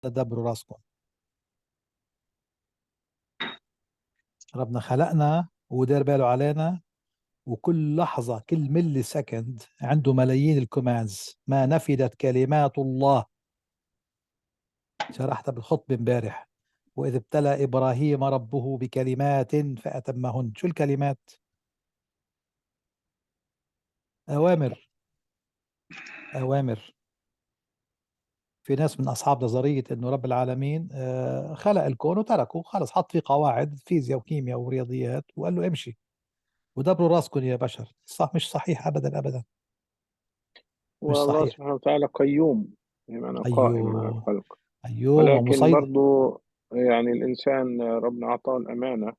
تدبروا راسكم. ربنا خلقنا ودير باله علينا، وكل لحظة كل ملي سكند عنده ملايين الكوماندز. ما نفدت كلمات الله، شرحتها بالخطبة امبارح. وإذ ابتلى إبراهيم ربه بكلمات فأتمهن. شو الكلمات؟ أوامر. أوامر. في ناس من أصحاب نظرية أنه رب العالمين خلق الكون وتركه خلص، حط فيه قواعد فيزياء وكيمياء ورياضيات وقال له امشي ودبروا راسكم يا بشر. صح؟ مش صحيح أبدا أبدا. مش والله صحيح. سبحانه وتعالى قيوم، بمعنى قائم على أيوه. الخلق. أيوه ولكن ومسيطر. برضو يعني الإنسان ربنا أعطاه الأمانة،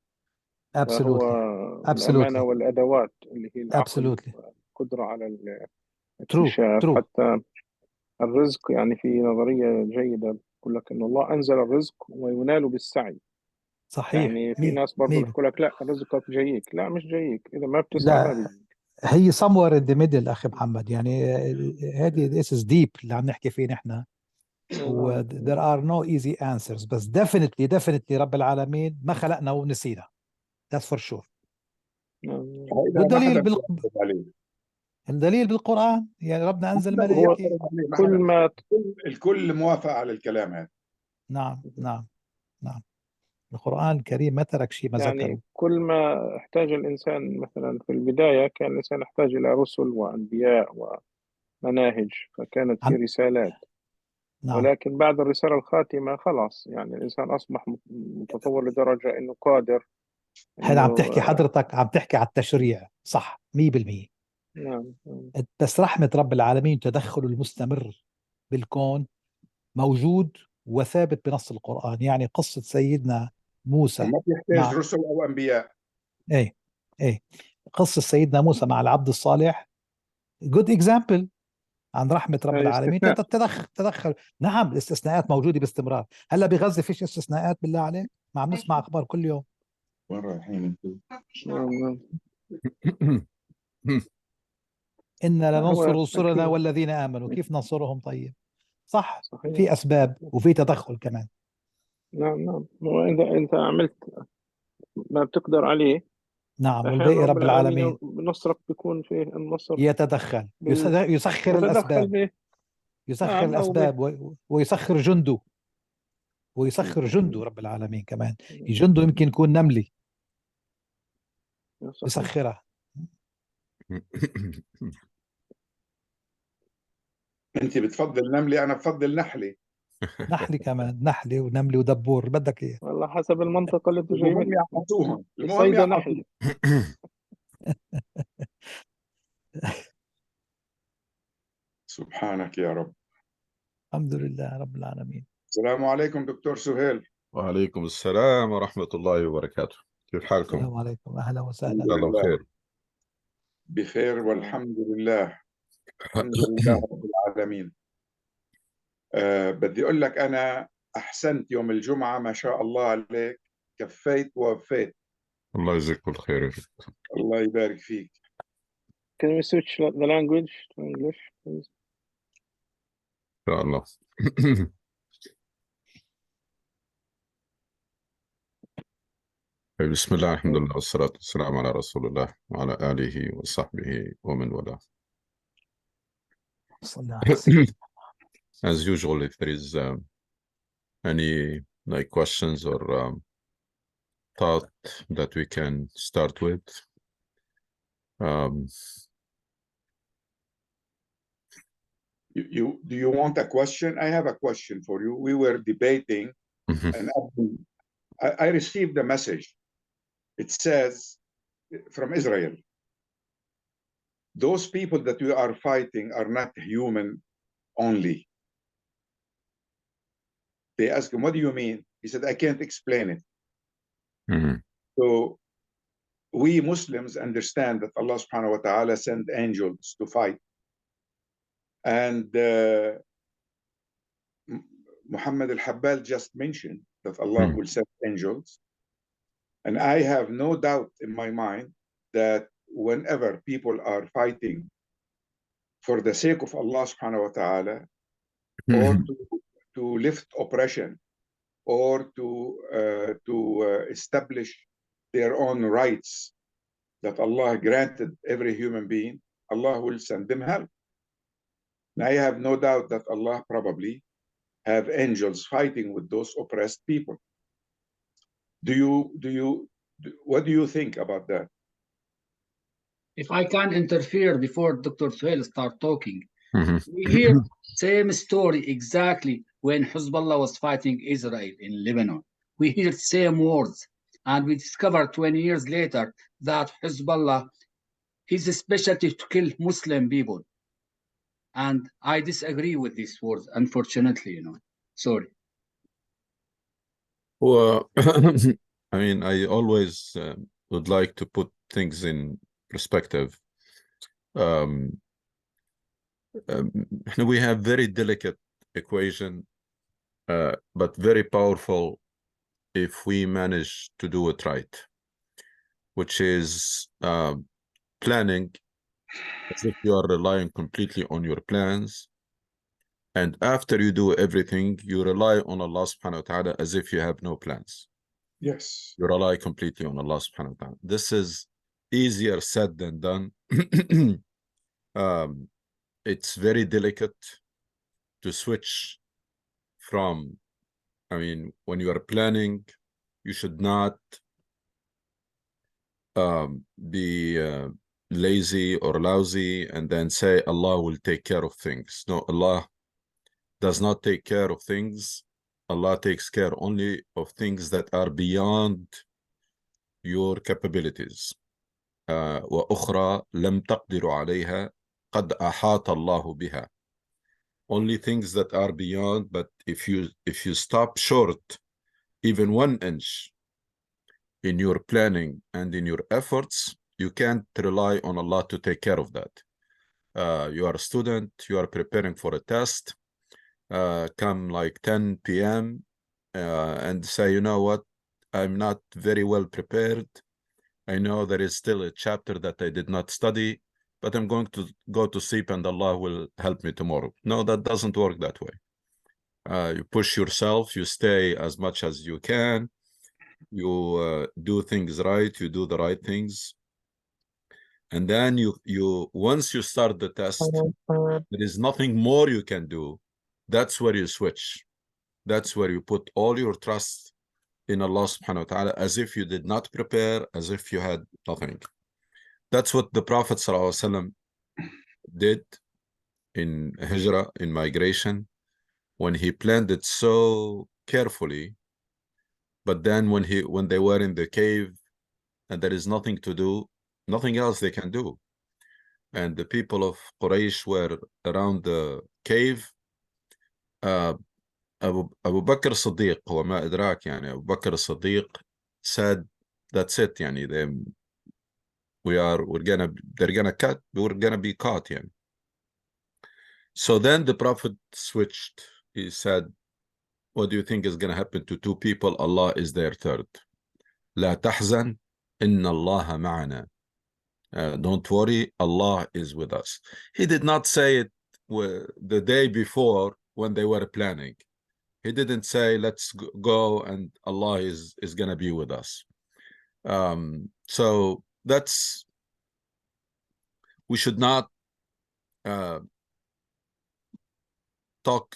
فهو absolutely الأمانة absolutely والأدوات اللي هي العقل absolutely والقدرة على true الاكتشاف. true. حتى الرزق، يعني في نظرية جيدة تقول لك إن الله أنزل الرزق وينال بالسعي. صحيح. يعني في ناس برضو ميبي. بيحكوا لك لا رزقك جايك، لا مش جايك، إذا ما بتسعى ما لا، بيجيك. هي somewhere in the middle أخي محمد. يعني هذه this is deep اللي عم نحكي فيه نحن. و نعم. there are no easy answers، بس definitely رب العالمين ما خلقنا ونسينا. that's for sure. نعم. هيدا ما والدليل حدا بيعترض عليه. الدليل بالقرآن. يعني ربنا أنزل هو ملائكة. ما كل حدا ما الكل موافق على الكلام هذا. نعم نعم نعم. القرآن الكريم ما ترك شيء ما ذكره. يعني كل ما احتاج الإنسان، مثلا في البداية كان الإنسان يحتاج إلى رسل وأنبياء ومناهج، فكانت في عم رسالات. نعم. ولكن بعد الرسالة الخاتمة خلاص، يعني الإنسان أصبح متطور لدرجة إنه قادر هذا عم إنه تحكي حضرتك، عم تحكي على التشريع صح 100%. نعم نعم. بس رحمة رب العالمين تدخله المستمر بالكون موجود وثابت بنص القرآن. يعني قصة سيدنا موسى وما بيحتاج مع رسل او انبياء. ايه ايه قصة سيدنا موسى مع العبد الصالح جود اكزامبل عن رحمة رب هاي العالمين. استثناء. تدخل. نعم الاستثناءات موجودة باستمرار. هلا بغزة فيش استثناءات بالله عليك؟ ما عم نسمع اخبار كل يوم. وين رايحين انتم؟ نعم نعم. إنا لننصر هو رسلنا أكيد. والذين آمنوا. كيف ننصرهم طيب؟ صح. صحيح. في أسباب وفي تدخل كمان. نعم نعم. وإذا أنت عملت ما بتقدر عليه، نعم. أحيانا والباقي رب رب العالمين العالمين بنصرك بيكون فيه النصر يتدخل. يسخر يتدخل الأسباب. به. يسخر نعم أو به. الأسباب ويسخر جنده. ويسخر جنده رب العالمين كمان. جنده يمكن يكون نملي صحيح. يسخرها. انت بتفضل نملي، انا بفضل نحلي. نحلي كمان. نحلي ونملي ودبور بدك إيه. والله حسب المنطقة اللي أنتم المهم جايين. يحفظوهم، المهم الصيدة نحل. يحفظوهم. سبحانك يا رب. الحمد لله رب العالمين. السلام عليكم دكتور سهيل. وعليكم السلام ورحمة الله وبركاته. كيف حالكم؟ السلام عليكم. أهلا وسهلا. الحمد الله لله بخير. بخير والحمد لله. الحمد لله رب العالمين. بدي أقول لك أنا أحسنت يوم الجمعة، ما شاء الله عليك، كفيت ووفيت. الله يجزيك كل خير. الله يبارك فيك. Can we switch the language to English, please? إن شاء الله. بسم الله الحمد لله والصلاة والسلام على رسول الله وعلى آله وصحبه ومن والاه. صلى على سيدنا. As usual, if there is any like questions or thought that we can start with. Do you want a question? I have a question for you. We were debating and I received a message. It says from Israel, those people that we are fighting are not human only. They asked him, what do you mean? He said, I can't explain it. So we Muslims understand that Allah subhanahu wa ta'ala sent angels to fight. And Muhammad al-Habbal just mentioned that Allah will send angels. And I have no doubt in my mind that whenever people are fighting for the sake of Allah subhanahu wa ta'ala, or lift oppression or to establish their own rights that Allah granted every human being, Allah will send them help. And I have no doubt that Allah probably have angels fighting with those oppressed people. What do you think about that? If I can interfere before Dr. Suhail start talking, we hear same story exactly when Hezbollah was fighting Israel in Lebanon. We hear same words, and we discover 20 years later that Hezbollah, his specialty to kill Muslim people. And I disagree with these words, unfortunately, you know. Sorry. Well, I mean, I always would like to put things in perspective. We have very delicate equation, but very powerful if we manage to do it right, which is planning as if you are relying completely on your plans. And after you do everything, you rely on Allah subhanahu wa ta'ala as if you have no plans. Yes. You rely completely on Allah subhanahu wa ta'ala. This is easier said than done. It's very delicate to switch from, I mean, when you are planning, you should not be lazy or lousy and then say Allah will take care of things. No, Allah does not take care of things. Allah takes care only of things that are beyond your capabilities. وأخرى لم تقدروا عليها قد أحاط الله بها. Only things that are beyond, but if you stop short even 1 inch in your planning and in your efforts, you can't rely on Allah to take care of that. You are a student, you are preparing for a test, come like 10 p.m. And say, you know what, I'm not very well prepared. I know there is still a chapter that I did not study, but I'm going to go to sleep and Allah will help me tomorrow. No, that doesn't work that way. You push yourself, you stay as much as you can, you do things right, you do the right things. And then you once you start the test, there is nothing more you can do. That's where you switch. That's where you put all your trust in Allah subhanahu wa ta'ala, as if you did not prepare, as if you had nothing. That's what the Prophet sallallahu alaihi wasallam did in Hijrah, in migration, when he planned it so carefully. But then when they were in the cave and there is nothing to do, nothing else they can do, and the people of Quraysh were around the cave, Abu Bakr Siddiq, وما أدراك يعني, Abu Bakr Siddiq said, that's it, يعني, we're gonna be caught, يعني. So then the Prophet switched. He said, what do you think is gonna happen to 2 people? Allah is their third. لا تحزن إن الله معنا. Don't worry, Allah is with us. He did not say it the day before when they were planning. He didn't say, let's go and Allah is going to be with us. So we should not talk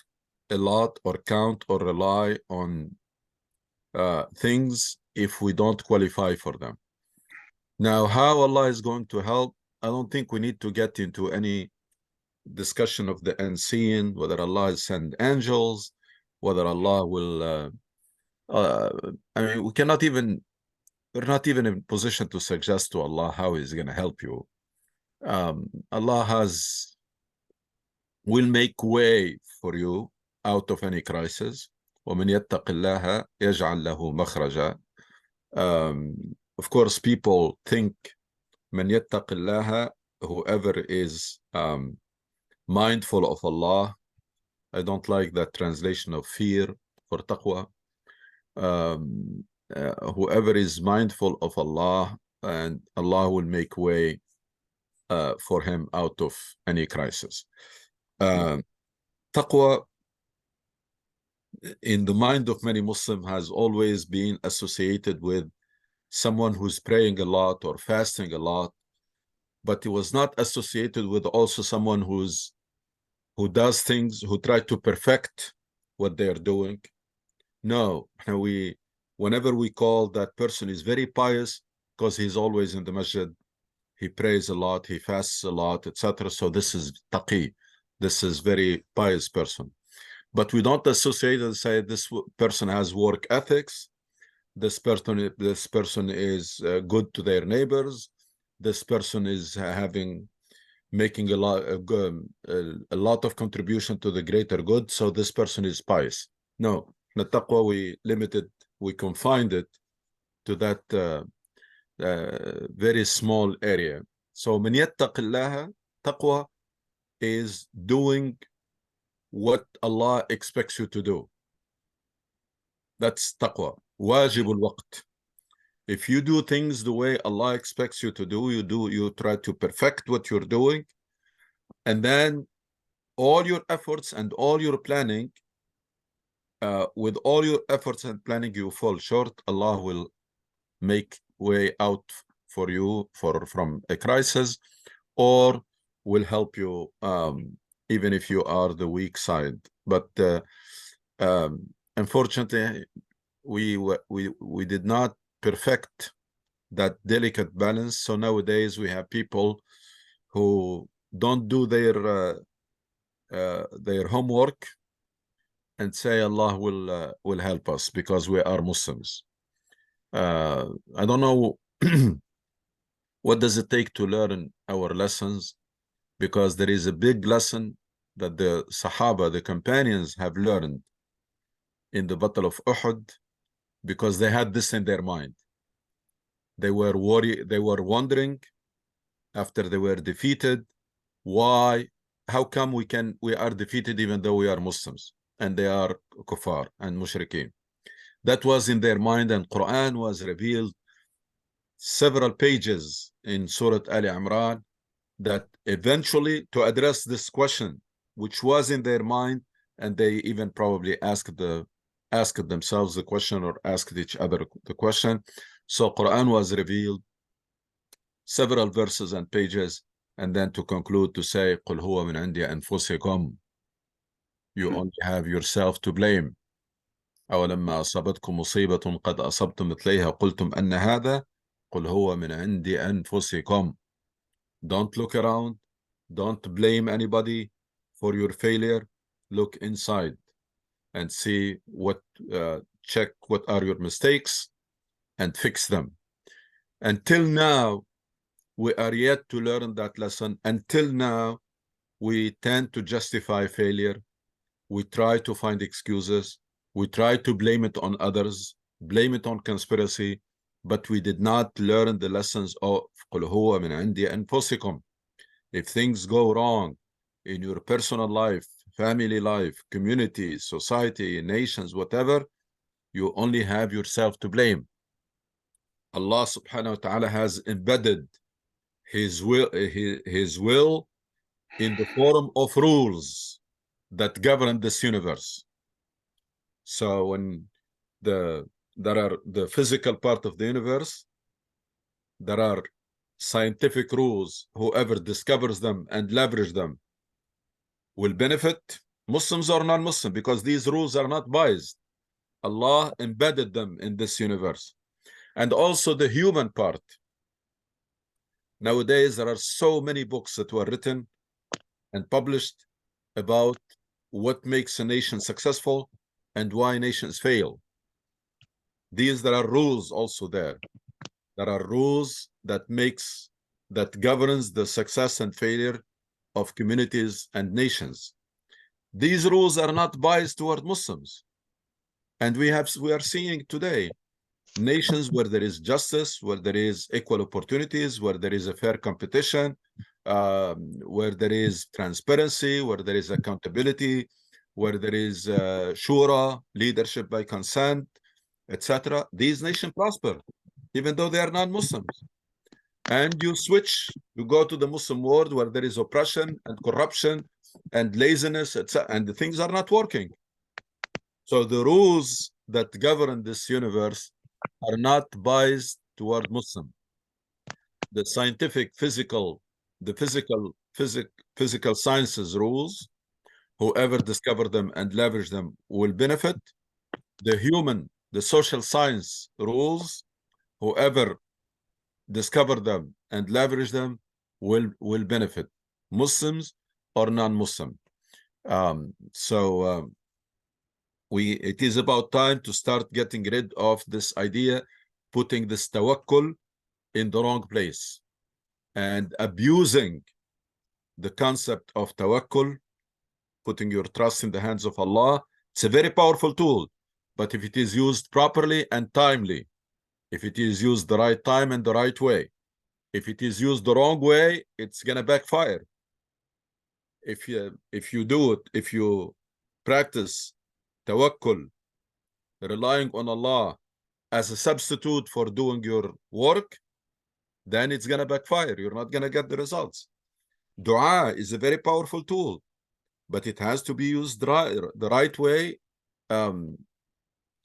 a lot or count or rely on things if we don't qualify for them. Now, how Allah is going to help, I don't think we need to get into any discussion of the unseen, whether Allah has sent angels, whether Allah will, I mean, we're not even in position to suggest to Allah how He's going to help you. Allah will make way for you out of any crisis. وَمَنْ يَتَّقِ اللَّهَ يَجْعَلْ لَهُ مَخْرَجًا. Of course, people think مَنْ يَتَّقِ اللَّهَ, whoever is mindful of Allah. I don't like that translation of fear for taqwa. Whoever is mindful of Allah, and Allah will make way for him out of any crisis. Taqwa in the mind of many Muslims has always been associated with someone who's praying a lot or fasting a lot, but it was not associated with also someone who does things, who try to perfect what they're doing. No, whenever we call that person is very pious because he's always in the masjid, he prays a lot, he fasts a lot, etc. So this is taqi. This is very pious person. But we don't associate and say this person has work ethics. This person is good to their neighbors. This person is making a lot of contribution to the greater good. So this person is pious. No, the taqwa we confined it to that very small area. So من يتق الله, taqwa is doing what Allah expects you to do. That's taqwa. Wajib al-waqt. If you do things the way Allah expects you to do, you try to perfect what you're doing, and then all your efforts and all your planning, with all your efforts and planning, you fall short, Allah will make way out for you from a crisis, or will help you even if you are the weak side. But unfortunately, we did not perfect that delicate balance. So nowadays we have people who don't do their homework and say Allah will help us because we are Muslims. I don't know what does it take to learn our lessons, because there is a big lesson that the Sahaba, the companions, have learned in the Battle of Uhud, because they had this in their mind. They were worried, they were wondering after they were defeated, how come we are defeated even though we are Muslims and they are kuffar and mushrikeen? That was in their mind, and Quran was revealed several pages in Surah Ali Imran that eventually to address this question, which was in their mind, and they even probably asked themselves the question or asked each other the question. So Quran was revealed, several verses and pages, and then to conclude to say, قُلْ هُوَ مِنْ عِنْدِ أَنفُسِكُمْ. You only have yourself to blame. أَوَلَمَّا أَصَبَتْكُمْ مُصِيبَةٌ قَدْ أَصَبْتُمْ مِثْلَيْهَا قُلْتُمْ أَنَّ هَذَا قُلْ هُوَ مِنْ عِنْدِ أَنفُسِكُمْ. Don't look around. Don't blame anybody for your failure. Look inside and see check what are your mistakes and fix them. Until now, we are yet to learn that lesson. Until now, we tend to justify failure. We try to find excuses. We try to blame it on others, blame it on conspiracy, but we did not learn the lessons of قُلْ هُوَ مِنْ عِنْدِ أَنفُسِكُمْ. If things go wrong in your personal life, family life, community, society, nations, whatever, you only have yourself to blame. Allah subhanahu wa ta'ala has embedded his will in the form of rules that govern this universe. So when there are the physical part of the universe, there are scientific rules. Whoever discovers them and leverage them will benefit, Muslims or non-Muslim, because these rules are not biased. Allah embedded them in this universe. And also the human part. Nowadays, there are so many books that were written and published about what makes a nation successful and why nations fail. There are rules also there. There are rules that governs the success and failure of communities and nations. These rules are not biased toward Muslims. And we are seeing today nations where there is justice, where there is equal opportunities, where there is a fair competition, where there is transparency, where there is accountability, where there is shura, leadership by consent, etc. These nations prosper, even though they are non-Muslims. And you go to the Muslim world where there is oppression and corruption and laziness, etc., and the things are not working. So the rules that govern this universe are not biased toward Muslim. The scientific, physical sciences rules, whoever discover them and leverage them will benefit. The social science rules, whoever discover them and leverage them will benefit, Muslims or non-Muslim. It is about time to start getting rid of this idea, putting this tawakkul in the wrong place and abusing the concept of tawakkul, putting your trust in the hands of Allah. It's a very powerful tool, but if it is used properly and timely, if it is used the right time and the right way, if it is used the wrong way, it's gonna backfire. If you practice tawakkul, relying on Allah as a substitute for doing your work, then it's gonna backfire. You're not gonna get the results. Dua is a very powerful tool, but it has to be used the right way,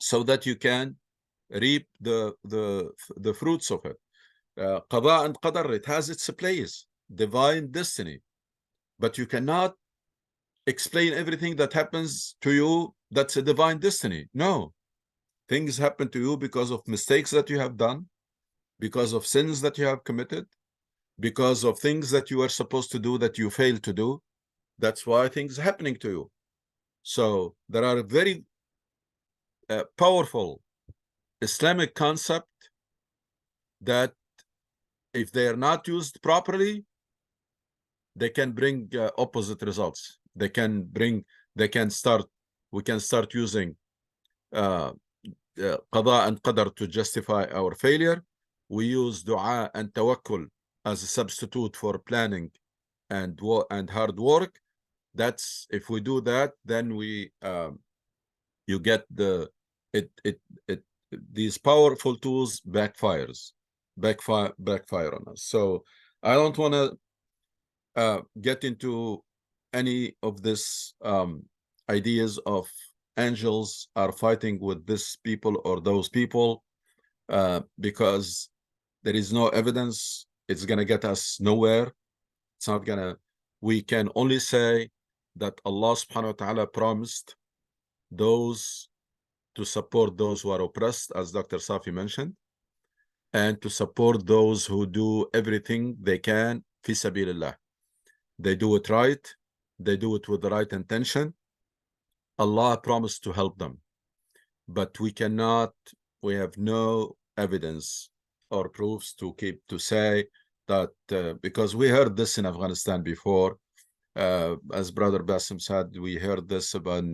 so that you can reap the fruits of it. Qada and qadar, it has its place, divine destiny, but you cannot explain everything that happens to you that's a divine destiny. No, things happen to you because of mistakes that you have done, because of sins that you have committed, because of things that you are supposed to do that you failed to do. That's why things are happening to you. So there are very powerful Islamic concept that if they are not used properly, they can bring opposite results. We can start using qada and qadar to justify our failure. We use dua and tawakkul as a substitute for planning and hard work. That's, if we do that, then you get these powerful tools backfire on us. So I don't want to get into any of this ideas of angels are fighting with this people or those people, because there is no evidence. It's gonna get us nowhere. It's not gonna. We can only say that Allah subhanahu wa ta'ala promised those to support those who are oppressed, as Dr. Safi mentioned, and to support those who do everything they can fi sabilillah. They do it right, they do it with the right intention. Allah promised to help them, but we have no evidence or proofs to say that, because we heard this in Afghanistan before, as Brother Bassem said, we heard this about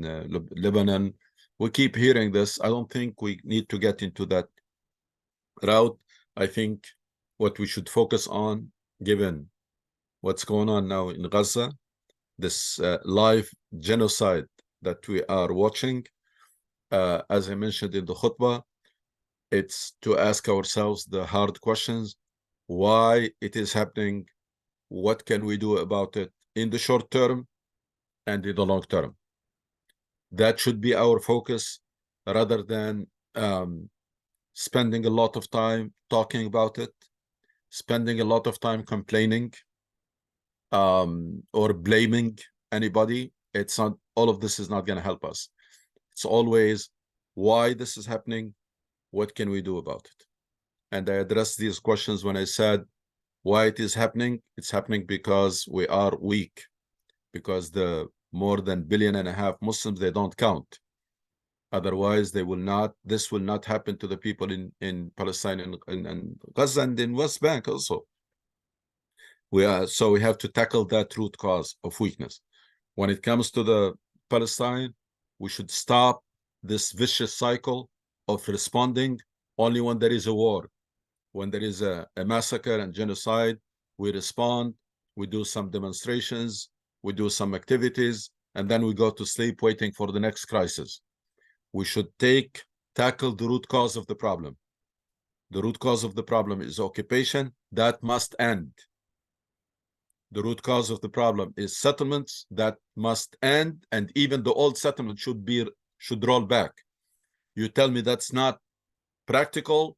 Lebanon. We keep hearing this. I don't think we need to get into that route. I think what we should focus on, given what's going on now in Gaza, this live genocide that we are watching, as I mentioned in the khutbah, it's to ask ourselves the hard questions: why it is happening, what can we do about it in the short term and in the long term. That should be our focus, rather than spending a lot of time talking about it, spending a lot of time complaining, or blaming anybody. It's not, all of this is not going to help us. It's always why this is happening, what can we do about it? And I addressed these questions when I said why it is happening. It's happening because we are weak, because the more than 1.5 billion Muslims, they don't count. Otherwise, this will not happen to the people in Palestine and Gaza and in West Bank also. So we have to tackle that root cause of weakness. When it comes to the Palestine, we should stop this vicious cycle of responding only when there is a war. When there is a massacre and genocide, we respond, we do some demonstrations, we do some activities, and then we go to sleep waiting for the next crisis. We should tackle the root cause of the problem. The root cause of the problem is occupation. That must end. The root cause of the problem is settlements. That must end, and even the old settlement should be should roll back. You tell me that's not practical.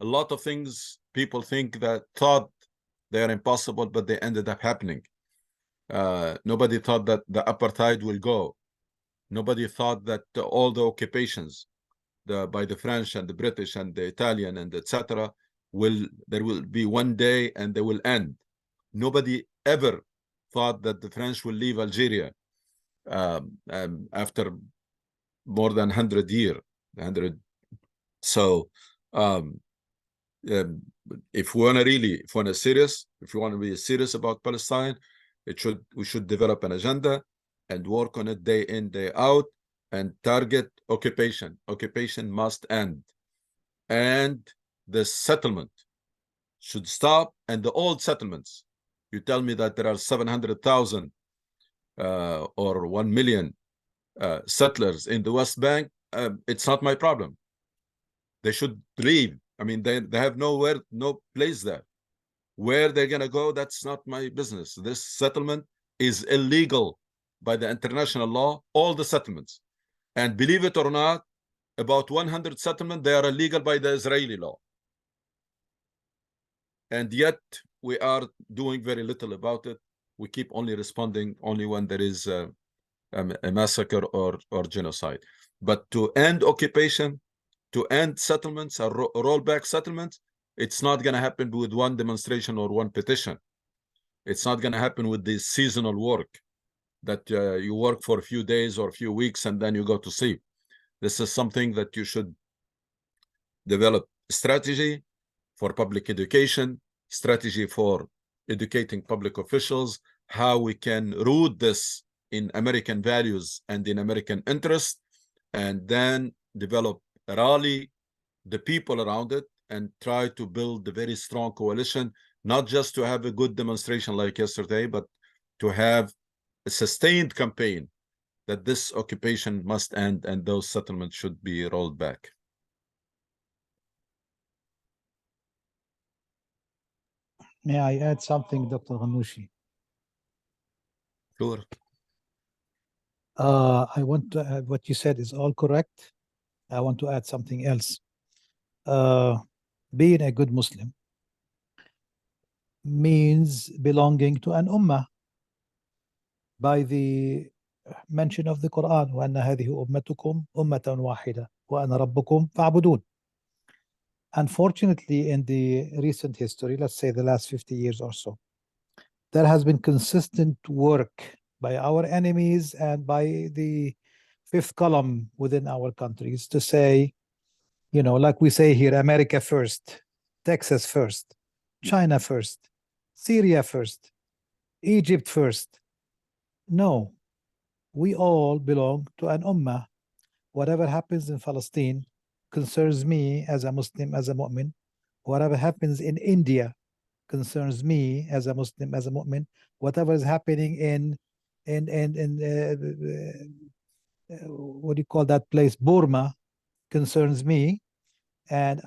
A lot of things people thought they are impossible, but they ended up happening. Nobody thought that the apartheid will go. Nobody thought that all the occupations by the French and the British and the Italian and etc. there will be one day and they will end. Nobody ever thought that the French will leave Algeria after more than 100 years. So if we want to be serious about Palestine, we should develop an agenda and work on it day in, day out, and target occupation. Occupation must end. And the settlement should stop. And the old settlements, you tell me that there are 700,000 or 1 million settlers in the West Bank. It's not my problem. They should leave. I mean, they have no place there. Where they're going to go, that's not my business. This settlement is illegal by the international law, all the settlements. And believe it or not, about 100 settlements, they are illegal by the Israeli law. And yet, we are doing very little about it. We keep only responding only when there is a massacre or genocide. But to end occupation, to end settlements or roll back settlements, it's not going to happen with one demonstration or one petition. It's not going to happen with this seasonal work that you work for a few days or a few weeks and then you go to sleep. This is something that you should develop strategy for public education, strategy for educating public officials, how we can root this in American values and in American interest, and then rally the people around it and try to build a very strong coalition, not just to have a good demonstration like yesterday, but to have a sustained campaign that this occupation must end and those settlements should be rolled back. May I add something, Dr. Ghannouchi? Sure. I want to add, what you said is all correct. I want to add something else. Being a good Muslim means belonging to an ummah by the mention of the Quran, وَأَنَّ هَذِهِ أُمَّتُكُمْ أُمَّةً وَاحِدَةً وَأَنَا رَبُّكُمْ فَاعْبُدُونَ. Unfortunately, in the recent history, let's say the last 50 years or so, there has been consistent work by our enemies and by the fifth column within our countries to say, you know, like we say here, America first, Texas first, China first, Syria first, Egypt first. No, we all belong to an ummah. Whatever happens in Palestine concerns me as a Muslim, as a mu'min. Whatever happens in India concerns me as a Muslim, as a mu'min. Whatever is happening in what do you call that place, Burma, concerns me. And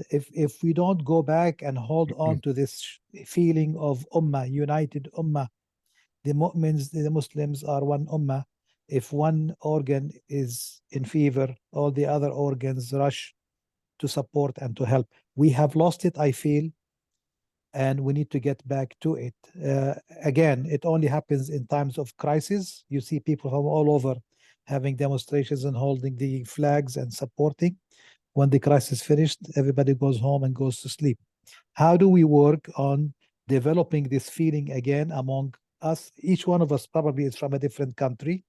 if we don't go back and hold on to this feeling of ummah, united ummah, the mu'mins, the Muslims are one ummah. If one organ is in fever, all the other organs rush to support and to help. We have lost it, I feel, and we need to get back to it. Again, it only happens in times of crisis. You see people from all over having demonstrations and holding the flags and supporting. When the crisis finished, everybody goes home and goes to sleep. How do we work on developing this feeling again among us? Each one of us probably is from a different country,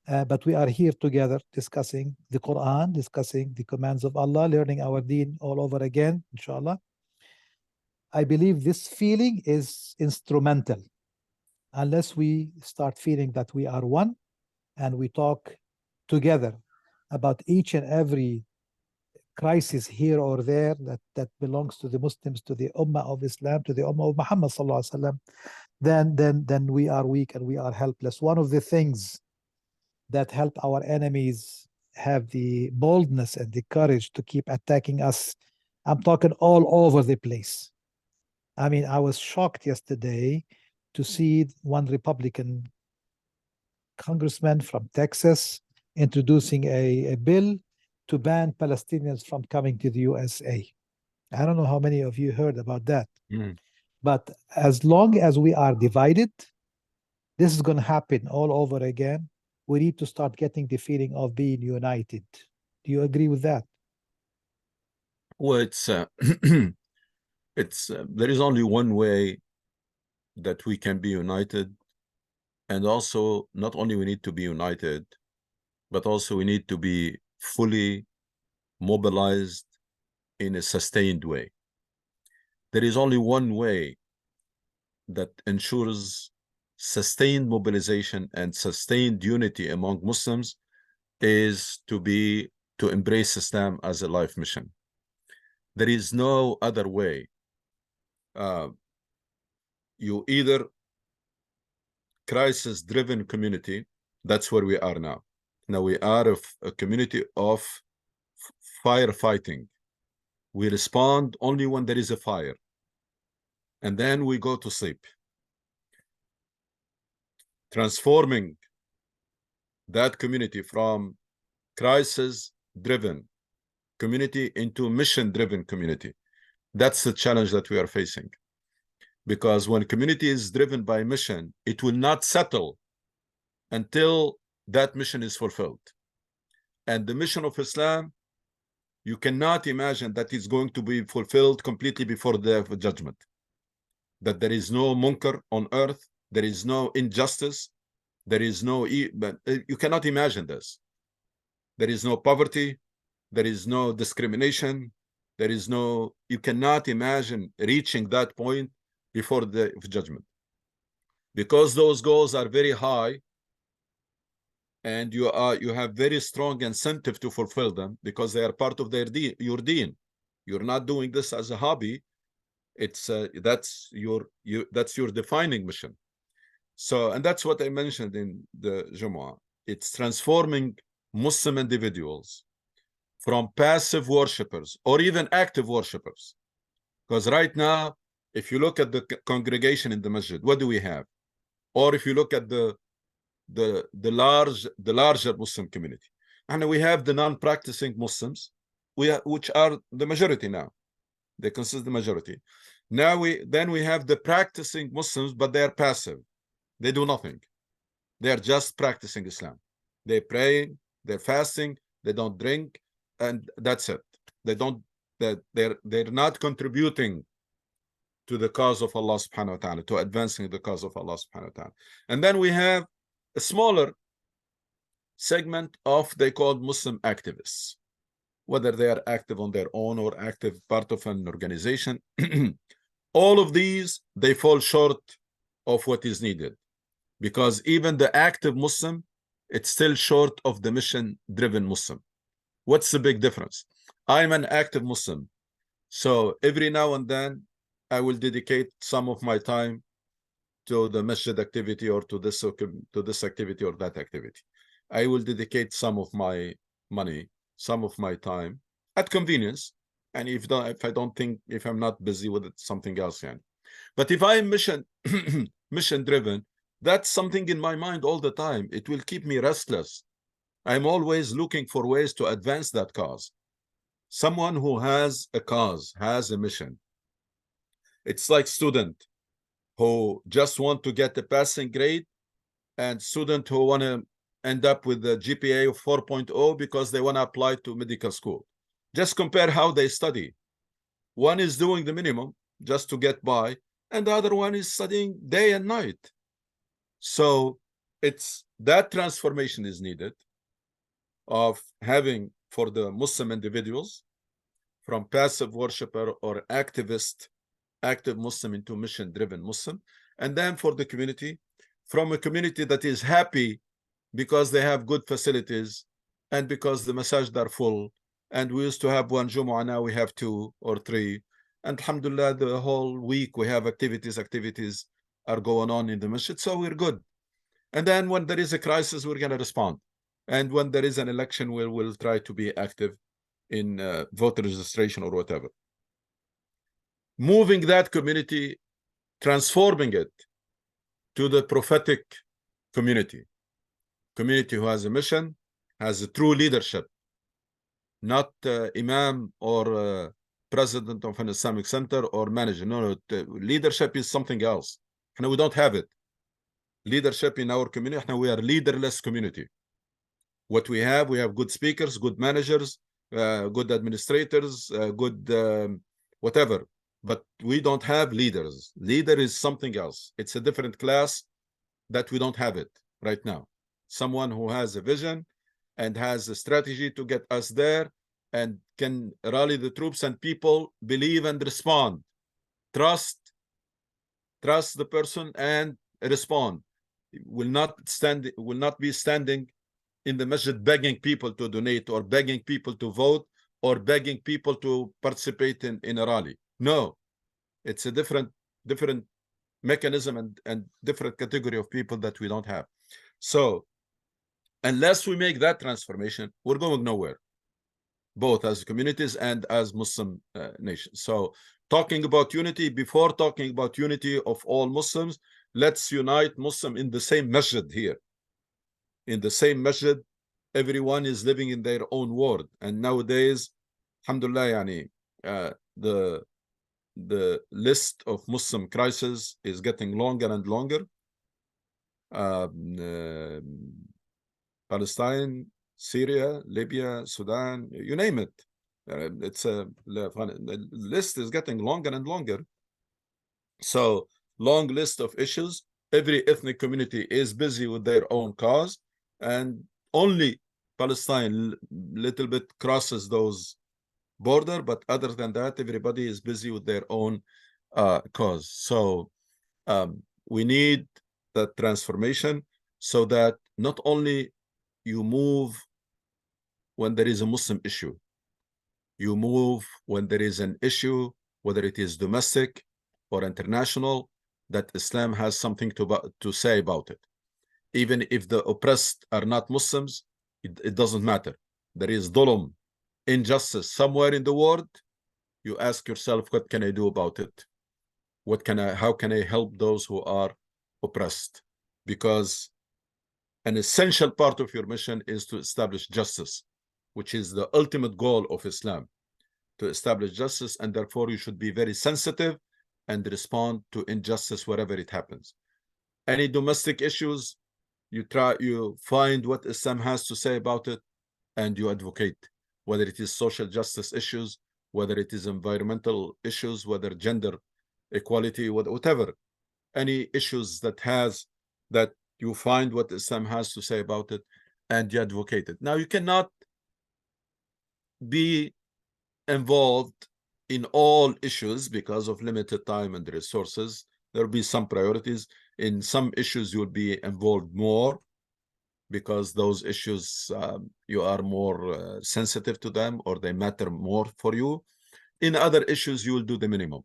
but we are here together discussing the Quran, discussing the commands of Allah, learning our deen all over again, inshallah. I believe this feeling is instrumental. Unless we start feeling that we are one and we talk together about each and every crisis here or there that belongs to the Muslims, to the Ummah of Islam, to the Ummah of Muhammad sallallahu alaihi wasallam, then we are weak and we are helpless. One of the things that help our enemies have the boldness and the courage to keep attacking us, I'm talking all over the place. I mean, I was shocked yesterday to see one Republican congressman from Texas introducing a bill to ban Palestinians from coming to the USA. I don't know how many of you heard about that. But as long as we are divided, this is going to happen all over again. We need to start getting the feeling of being united. Do you agree with that? Well, there is only one way that we can be united. And also, not only we need to be united, but also we need to be fully mobilized in a sustained way. There is only one way that ensures sustained mobilization and sustained unity among Muslims is to embrace Islam as a life mission. There is no other way. You either crisis-driven community, that's where we are now. Now we are a community of firefighting. We respond only when there is a fire. And then we go to sleep. Transforming that community from crisis-driven community into mission-driven community. That's the challenge that we are facing. Because when community is driven by mission, it will not settle until that mission is fulfilled. And the mission of Islam, you cannot imagine that it's going to be fulfilled completely before the day of judgment. That there is no munkar on earth, there is no injustice, there is no, you cannot imagine this. There is no poverty, there is no discrimination, there is no, you cannot imagine reaching that point before the judgment. Because those goals are very high, and you have very strong incentive to fulfill them because they are part of your deen. You're not doing this as a hobby. It's that's your defining mission. So, and that's what I mentioned in the Jumu'ah. It's transforming Muslim individuals from passive worshippers or even active worshippers. Because right now, if you look at the congregation in the masjid, what do we have? Or if you look at the larger Muslim community, and we have the non-practicing Muslims, which are the majority now. They consist the majority. Now we have the practicing Muslims, but they are passive. They do nothing. They are just practicing Islam. They pray, they're fasting, they don't drink, and that's it. They're not contributing to the cause of Allah subhanahu wa ta'ala, to advancing the cause of Allah subhanahu wa ta'ala. And then we have a smaller segment of, they called Muslim activists, whether they are active on their own or active part of an organization. All of these, they fall short of what is needed, because even the active Muslim, it's still short of the mission-driven Muslim. What's the big difference? I'm an active Muslim, so every now and then I will dedicate some of my time to the masjid activity or to this activity or that activity. I will dedicate some of my money, some of my time at convenience. And if I'm not busy with it, something else. Yeah. But if I'm mission driven, that's something in my mind all the time. It will keep me restless. I'm always looking for ways to advance that cause. Someone who has a cause, has a mission. It's like student who just want to get a passing grade and student who want to end up with a GPA of 4.0 because they want to apply to medical school. Just compare how they study. One is doing the minimum just to get by, and the other one is studying day and night. So it's that transformation is needed of having for the Muslim individuals from passive worshiper or active Muslim into mission-driven Muslim, and then for the community, from a community that is happy because they have good facilities and because the masajid are full, and we used to have one Jumu'ah, now we have 2 or 3, and alhamdulillah, the whole week we have activities are going on in the masjid, so we're good. And then when there is a crisis, we're going to respond. And when there is an election, we'll try to be active in voter registration or whatever. Moving that community, transforming it to the prophetic community who has a mission, has a true leadership, not imam or president of an Islamic center or manager. No, leadership is something else. We don't have it. Leadership in our community, we are leaderless community. What we have good speakers, good managers, good administrators, good whatever, but we don't have leaders. Leader is something else. It's a different class that we don't have it right now. Someone who has a vision and has a strategy to get us there and can rally the troops and people believe and respond. Trust the person and respond. Will not be standing in the masjid begging people to donate or begging people to vote or begging people to participate in a rally. No, it's a different mechanism and different category of people that we don't have. So unless we make that transformation, we're going nowhere, both as communities and as Muslim nations. So talking about unity, before talking about unity of all Muslims, let's unite Muslim in the same masjid here. In the same masjid, everyone is living in their own world. And nowadays, alhamdulillah, the list of Muslim crises is getting longer and longer. Palestine, Syria, Libya, Sudan, you name it. The list is getting longer and longer. So long list of issues. Every ethnic community is busy with their own cause, and only Palestine little bit crosses those border, but other than that, everybody is busy with their own cause. So we need that transformation so that not only you move when there is a Muslim issue, you move when there is an issue, whether it is domestic or international, that Islam has something to say about it. Even if the oppressed are not Muslims, it doesn't matter. There is dhulm, injustice somewhere in the world. You ask yourself, what can I do about it? How can I help those who are oppressed? Because an essential part of your mission is to establish justice, which is the ultimate goal of Islam, to establish justice, and therefore you should be very sensitive and respond to injustice wherever it happens. Any domestic issues, you find what Islam has to say about it, and you advocate, whether it is social justice issues, whether it is environmental issues, whether gender equality, whatever, any issues that you find what Islam has to say about it, and you advocate it. Now, you cannot be involved in all issues because of limited time and resources. There will be some priorities. In some issues, you will be involved more because those issues, you are more sensitive to them, or they matter more for you. In other issues, you will do the minimum.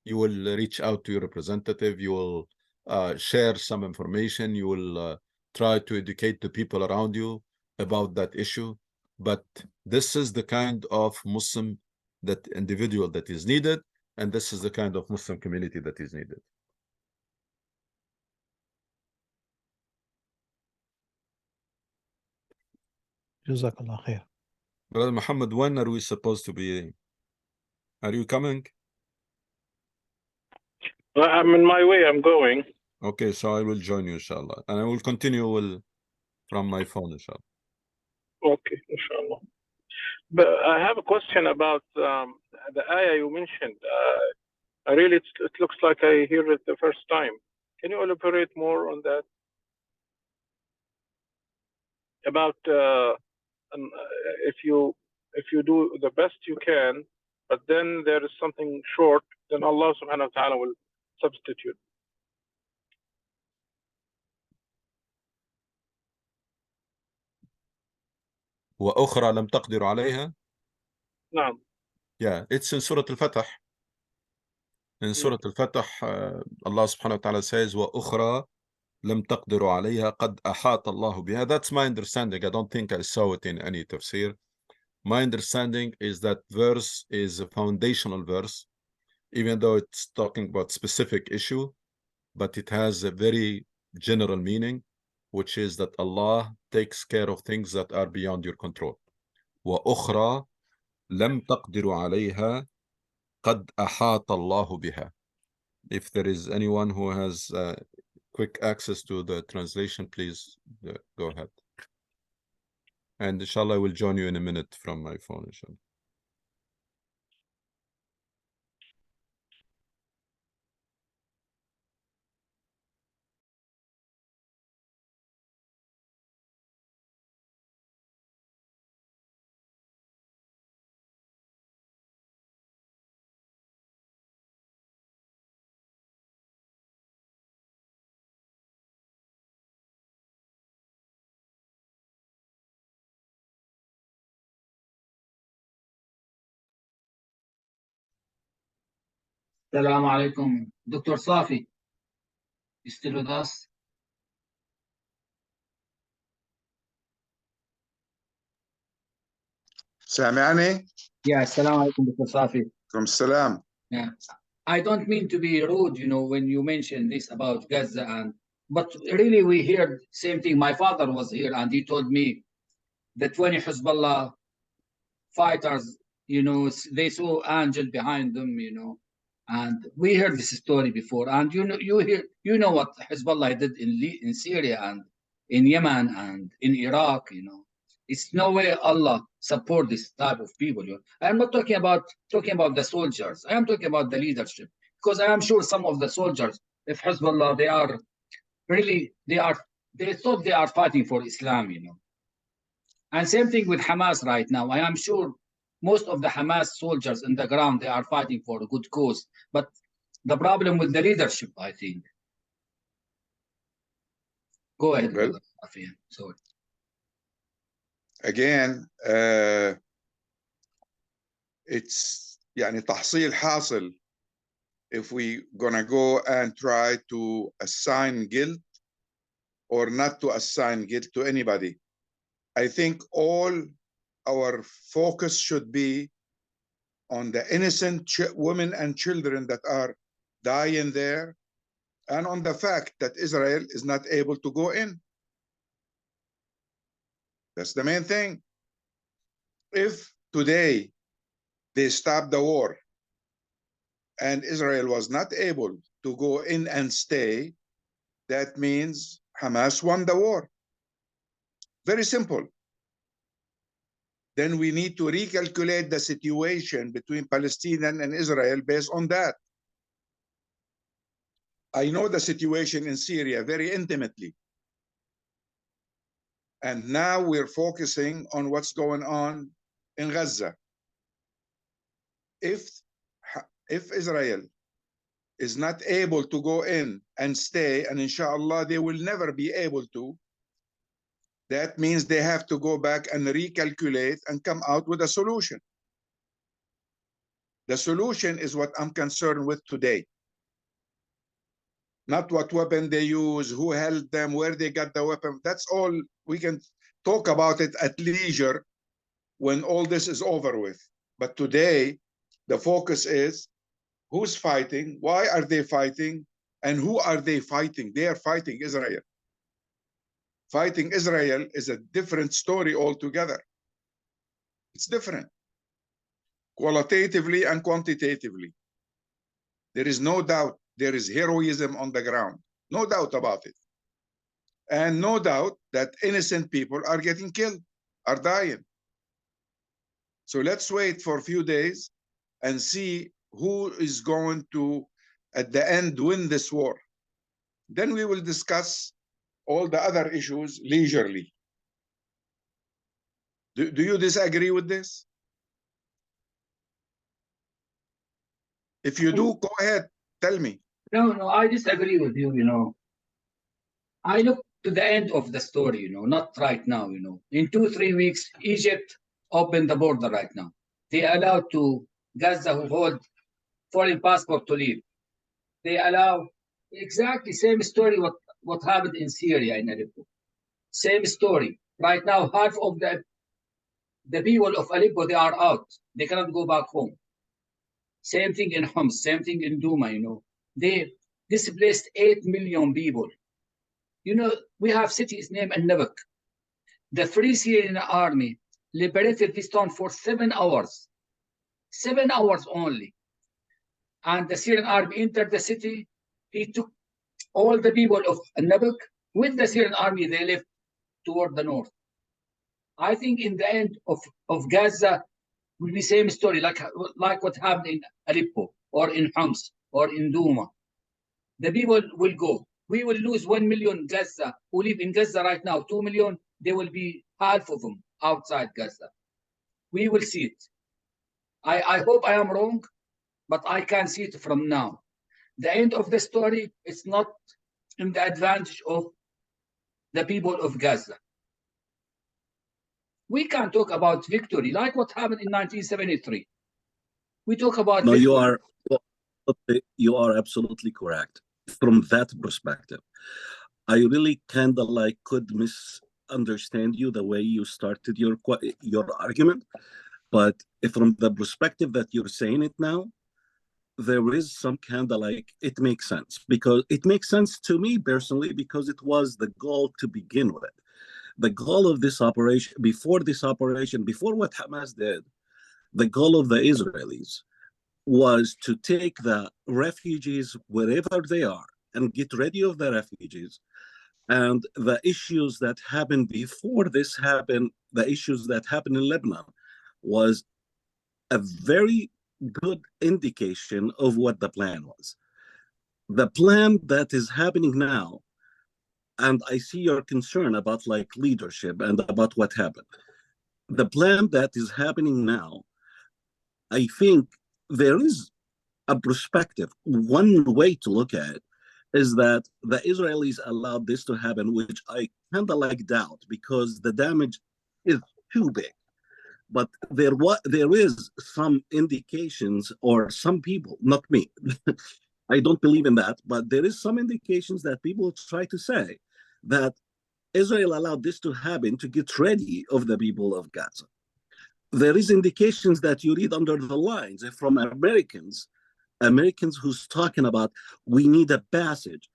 You will reach out to your representative. You will share some information. You will try to educate the people around you about that issue. But this is the kind of Muslim, that individual that is needed, and this is the kind of Muslim community that is needed. Jazakallah khair. Brother Muhammad, when are we supposed to be? Are you coming? I'm in my way. I'm going. Okay, so I will join you, inshallah, and I will continue from my phone, inshallah. Okay, inshallah. But I have a question about the ayah you mentioned. It looks like I hear it the first time. Can you elaborate more on that? About if you do the best you can, but then there is something short, then Allah subhanahu wa ta'ala will substitute. وأخرى لم تقدروا عليها. نعم. Yeah, it's in Surah Al-Fatah. In Surah Al-Fatah, Allah subhanahu wa ta'ala says, وأخرى لم تقدروا عليها قد أحاط الله بها. That's my understanding. I don't think I saw it in any tafsir. My understanding is that verse is a foundational verse, even though it's talking about specific issue, but it has a very general meaning. which is that Allah takes care of things that are beyond your control. وأخرى لم تقدروا عليها قد أحاط الله بها. If there is anyone who has quick access to the translation, please go ahead. And inshallah, I will join you in a minute from my phone, inshallah. Assalamu alaikum. Dr. Safi, you still with us? سامعني؟ Yeah, assalamu alaikum, Dr. Safi. From Salam. Yeah. I don't mean to be rude, you know, when you mention this about Gaza, but really we heard same thing. My father was here and he told me the 20 Hezbollah fighters, you know, they saw angel behind them, you know, and we heard this story before. And you know what Hezbollah did in Syria and in Yemen and in Iraq, you know. It's no way Allah support this type of people. You know. I'm not talking about the soldiers. I am talking about the leadership, because I am sure some of the soldiers, if Hezbollah, they thought they are fighting for Islam, you know. And same thing with Hamas right now. I am sure most of the Hamas soldiers in the ground, they are fighting for a good cause. But the problem with the leadership, I think. Go ahead. Well, sorry. Again, it's يعني تحصيل حاصل if we gonna go and try to assign guilt or not to assign guilt to anybody. I think all our focus should be on the innocent women and children that are dying there, and on the fact that Israel is not able to go in. That's the main thing. If today they stop the war and Israel was not able to go in and stay, that means Hamas won the war. Very simple. Then we need to recalculate the situation between Palestinian and Israel based on that. I know the situation in Syria very intimately. And now we're focusing on what's going on in Gaza. If Israel is not able to go in and stay, and inshallah they will never be able to, that means they have to go back and recalculate and come out with a solution. The solution is what I'm concerned with today. Not what weapon they use, who held them, where they got the weapon. That's all. We can talk about it at leisure when all this is over with. But today, the focus is who's fighting, why are they fighting, and who are they fighting? They are fighting Israel. Fighting Israel is a different story altogether. It's different, qualitatively and quantitatively. There is no doubt there is heroism on the ground. No doubt about it. And no doubt that innocent people are getting killed, are dying. So let's wait for a few days and see who is going to, at the end, win this war. Then we will discuss all the other issues leisurely. Do you disagree with this? If you do, go ahead, tell me. No, I disagree with you, you know. I look to the end of the story, you know, not right now, you know. In 2-3 weeks, Egypt opened the border right now. They allowed to Gaza who hold foreign passport to leave. They allow exactly same story what happened in Syria in Aleppo. Same story. Right now, half of the people of Aleppo, they are out. They cannot go back home. Same thing in Homs, same thing in Douma, you know. They displaced 8 million people. You know, we have cities named Al-Nabak. The Free Syrian Army liberated this town for 7 hours. 7 hours only. And the Syrian army entered the city. He took all the people of Al-Nabak with the Syrian army. They left toward the north. I think in the end of Gaza will be the same story, like what happened in Aleppo or in Homs or in Douma. The people will go. We will lose 1 million Gaza who live in Gaza right now. 2 million, they will be half of them outside Gaza. We will see it. I hope I am wrong, but I can see it from now. The end of the story is not in the advantage of the people of Gaza. We can talk about victory, like what happened in 1973. We talk about no, victory. You are absolutely correct. From that perspective, I really kind of like could misunderstand you the way you started your argument, but from the perspective that you're saying it now, there is some kind of like, it makes sense, because it makes sense to me personally, because it was the goal to begin with. The goal of this operation, before what Hamas did, the goal of the Israelis was to take the refugees wherever they are and get rid of the refugees. And the issues that happened before this happened, the issues that happened in Lebanon, was a very good indication of what the plan was. The plan that is happening now, and I see your concern about like leadership and about what happened. The plan that is happening now, I think there is a perspective. One way to look at it is that the Israelis allowed this to happen, which I kind of like doubt, because the damage is too big. But there is some indications, or some people, not me, I don't believe in that, but there is some indications that people try to say that Israel allowed this to happen to get ready of the people of Gaza. There is indications that you read under the lines from Americans who's talking about, we need a passage.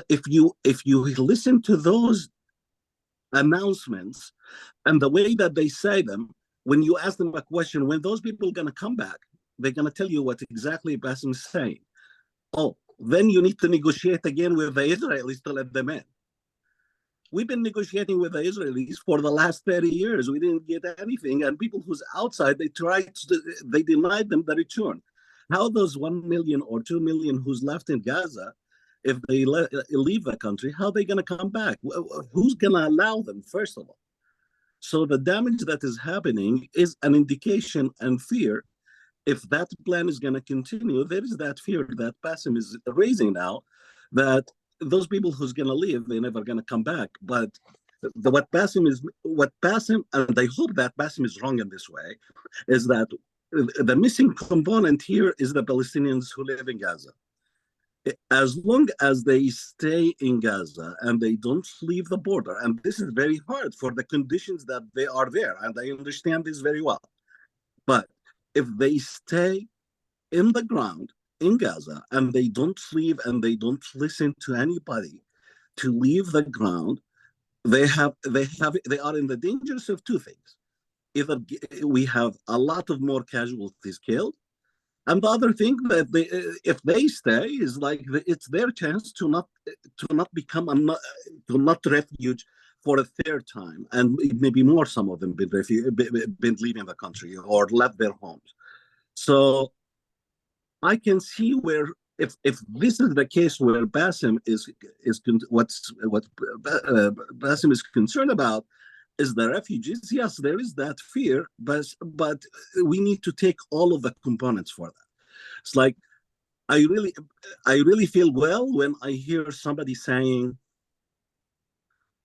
If you listen to those announcements and the way that they say them, when you ask them a question, when those people are going to come back, they're going to tell you what exactly Bassem is saying. Oh, then you need to negotiate again with the Israelis to let them in. We've been negotiating with the Israelis for the last 30 years. We didn't get anything. And people who's outside, they denied them the return. How those 1 million or 2 million who's left in Gaza, if they leave the country, how are they going to come back? Who's going to allow them, first of all? So the damage that is happening is an indication and fear. If that plan is going to continue, there is that fear that Bassem is raising now, that those people who's going to leave, they're never going to come back. But what Bassem, and I hope that Bassem is wrong in this way, is that the missing component here is the Palestinians who live in Gaza. As long as they stay in Gaza and they don't leave the border, and this is very hard for the conditions that they are there, and I understand this very well. But if they stay in the ground in Gaza and they don't leave and they don't listen to anybody to leave the ground, they are in the dangers of two things. Either we have a lot of more casualties killed, and the other thing that if they stay is like it's their chance to not become refuge for a third time, and maybe more. Some of them been leaving the country or left their homes. So I can see where if this is the case where Bassem what Bassem is concerned about is the refugees. Yes, there is that fear, but we need to take all of the components for that. It's like I really feel well when I hear somebody saying,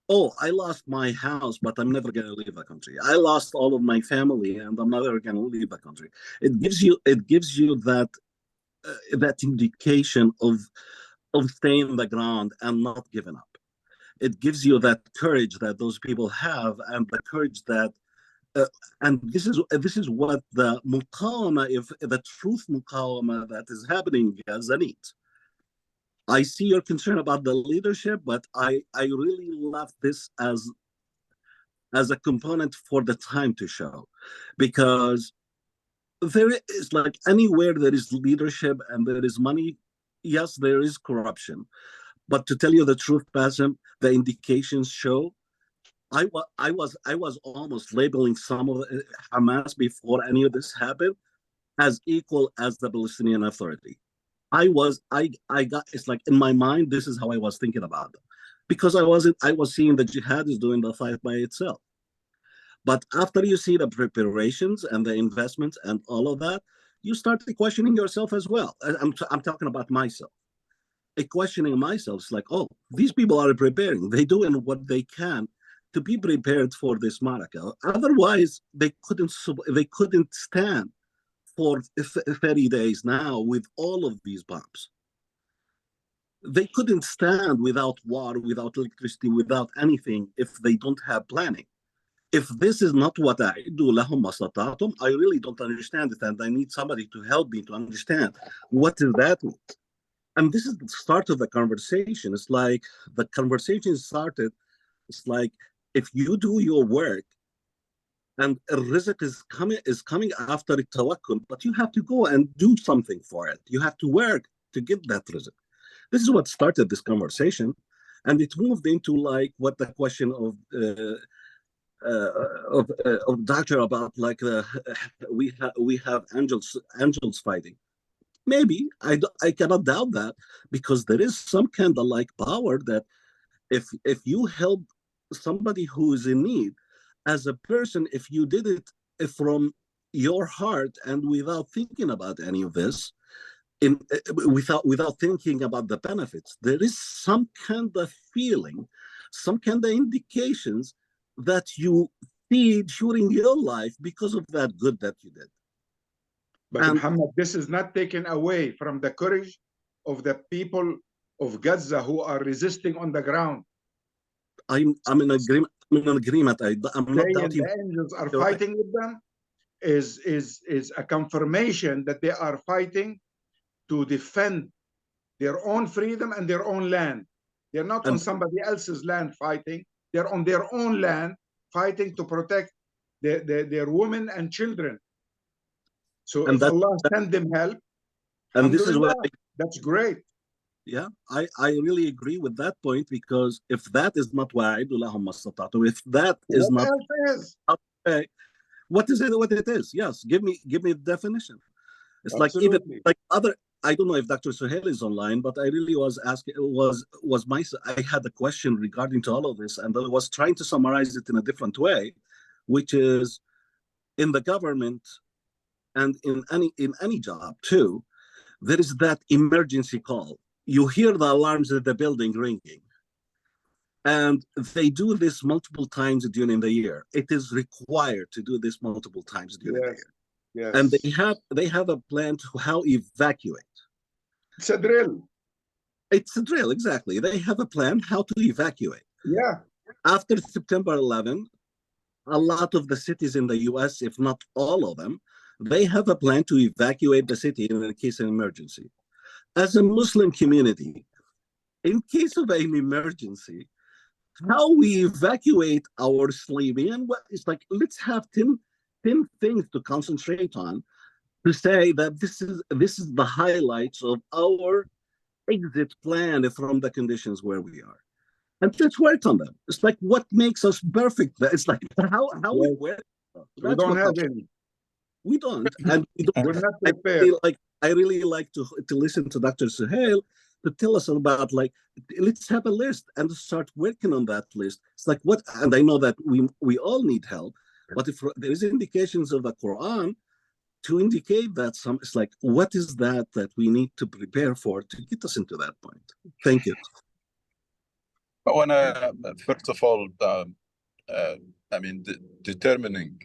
oh, I lost my house, but I'm never going to leave the country. I lost all of my family, and I'm never going to leave the country. It gives you that indication of staying the ground and not giving up. It gives you that courage that those people have, and the courage that, and this is what the muqawama, if the truth muqawama that is happening in Gaza needs. I see your concern about the leadership, but I really love this as a component for the time to show, because there is, like, anywhere there is leadership and there is money, yes, there is corruption. But to tell you the truth, Bassem, the indications show I was almost labeling some of the Hamas before any of this happened as equal as the Palestinian Authority. I got, it's like in my mind, this is how I was thinking about them, because I was seeing the jihad is doing the fight by itself. But after you see the preparations and the investments and all of that, you start questioning yourself as well. I'm talking about myself. Questioning myself, it's like, oh, these people are preparing. They're doing what they can to be prepared for this maraka. Otherwise, they couldn't stand for 30 days now with all of these bombs. They couldn't stand without water, without electricity, without anything if they don't have planning. If this is not what I do, lahum masatatum, I really don't understand it, and I need somebody to help me to understand what does that mean. And this is the start of the conversation. It's like the conversation started. It's like, if you do your work, and rizq is coming after tawakkul, but you have to go and do something for it. You have to work to get that rizq. This is what started this conversation, and it moved into like what the question of doctor about, like we have angels fighting. Maybe I cannot doubt that, because there is some kind of like power that if you help somebody who is in need as a person, if you did it from your heart and without thinking about any of this, without thinking about the benefits, there is some kind of feeling, some kind of indications that you see during your life because of that good that you did. But Muhammad, this is not taken away from the courage of the people of Gaza who are resisting on the ground. I'm in agreement. I'm not doubting. The angels are fighting with them is a confirmation that they are fighting to defend their own freedom and their own land. They're not on somebody else's land fighting. They're on their own land fighting to protect their women and children. So if Allah send them help, and this is what that's great. Yeah, I really agree with that point, because if that is not wa'id lahum mastata'tum, if that is what not else is? Okay, what is it? What it is? Yes, give me the definition. It's Absolutely. like even like other. I don't know if Dr. Suhail is online, but I really was asking. I had a question regarding to all of this, and I was trying to summarize it in a different way, which is in the government and in any job too, there is that emergency call. You hear the alarms at the building ringing, and they do this multiple times during the year. It is required to do this multiple times during the year. Yes. And they have a plan to how evacuate. It's a drill. It's a drill, exactly. They have a plan how to evacuate. Yeah. After September 11, a lot of the cities in the US, if not all of them, they have a plan to evacuate the city in the case of emergency. As a Muslim community, in case of an emergency, how we evacuate our Slavian, it's like, let's have 10 things to concentrate on, to say that this is the highlights of our exit plan from the conditions where we are. And let's work on them. It's like what makes us perfect. It's like how we work. We don't have any. We don't. And we don't. We're not prepared. I really like to listen to Dr. Suhail to tell us about, like, let's have a list and start working on that list. It's like what, and I know that we all need help, but if there is indications of the Quran to indicate that it's like, what is that we need to prepare for to get us into that point? Thank you. I want to, first of all, I mean, determining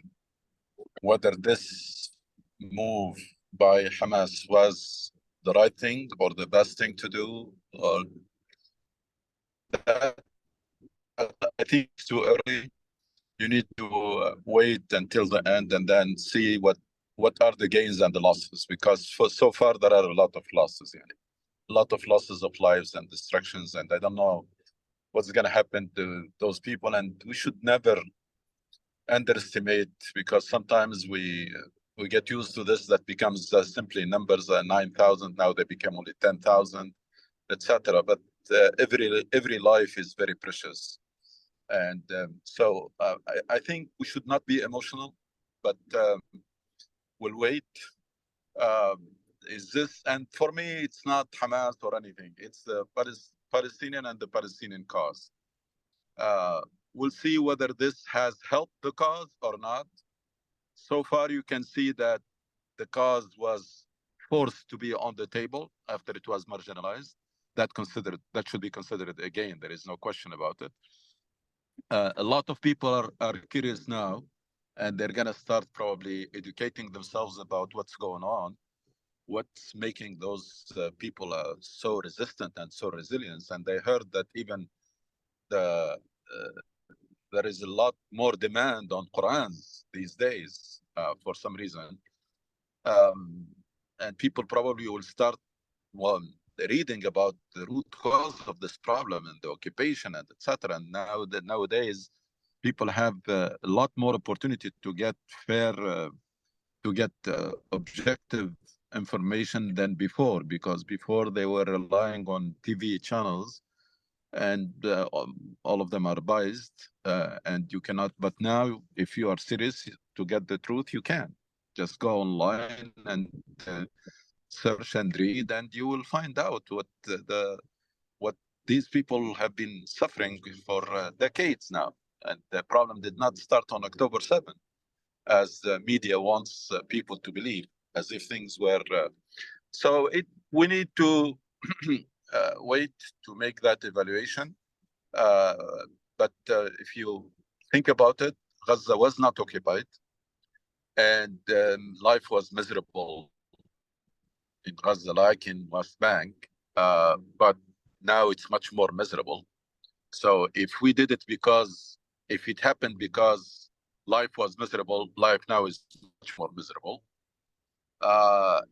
whether this move by Hamas was the right thing or the best thing to do, or that, I think it's too early. You need to wait until the end and then see what are the gains and the losses, because so far there are a lot of losses. lot of losses of lives and destructions, and I don't know what's going to happen to those people. And we should never underestimate, because sometimes we get used to this, that becomes simply numbers, 9,000, now they become only 10,000, etc. But every life is very precious. And so I think we should not be emotional, but we'll wait. Is this, and for me, it's not Hamas or anything. It's the Palestinian and the Palestinian cause. We'll see whether this has helped the cause or not. So far, you can see that the cause was forced to be on the table after it was marginalized. That should be considered again. There is no question about it. A lot of people are curious now, and they're going to start probably educating themselves about what's going on, what's making those people so resistant and so resilient. And they heard that even there is a lot more demand on Qurans these days for some reason. And people probably will start reading about the root cause of this problem and the occupation and etc. And nowadays, people have a lot more opportunity to get fair, objective information than before, because before they were relying on TV channels, and all of them are biased, and you cannot. But now, if you are serious to get the truth, you can just go online and search and read, and you will find out what these people have been suffering for decades now. And the problem did not start on October 7th, as the media wants people to believe, as if things were. So we need to wait to make that evaluation. But if you think about it, Gaza was not occupied, and life was miserable in Gaza, like in West Bank, but now it's much more miserable. So if it happened because life was miserable, life now is much more miserable.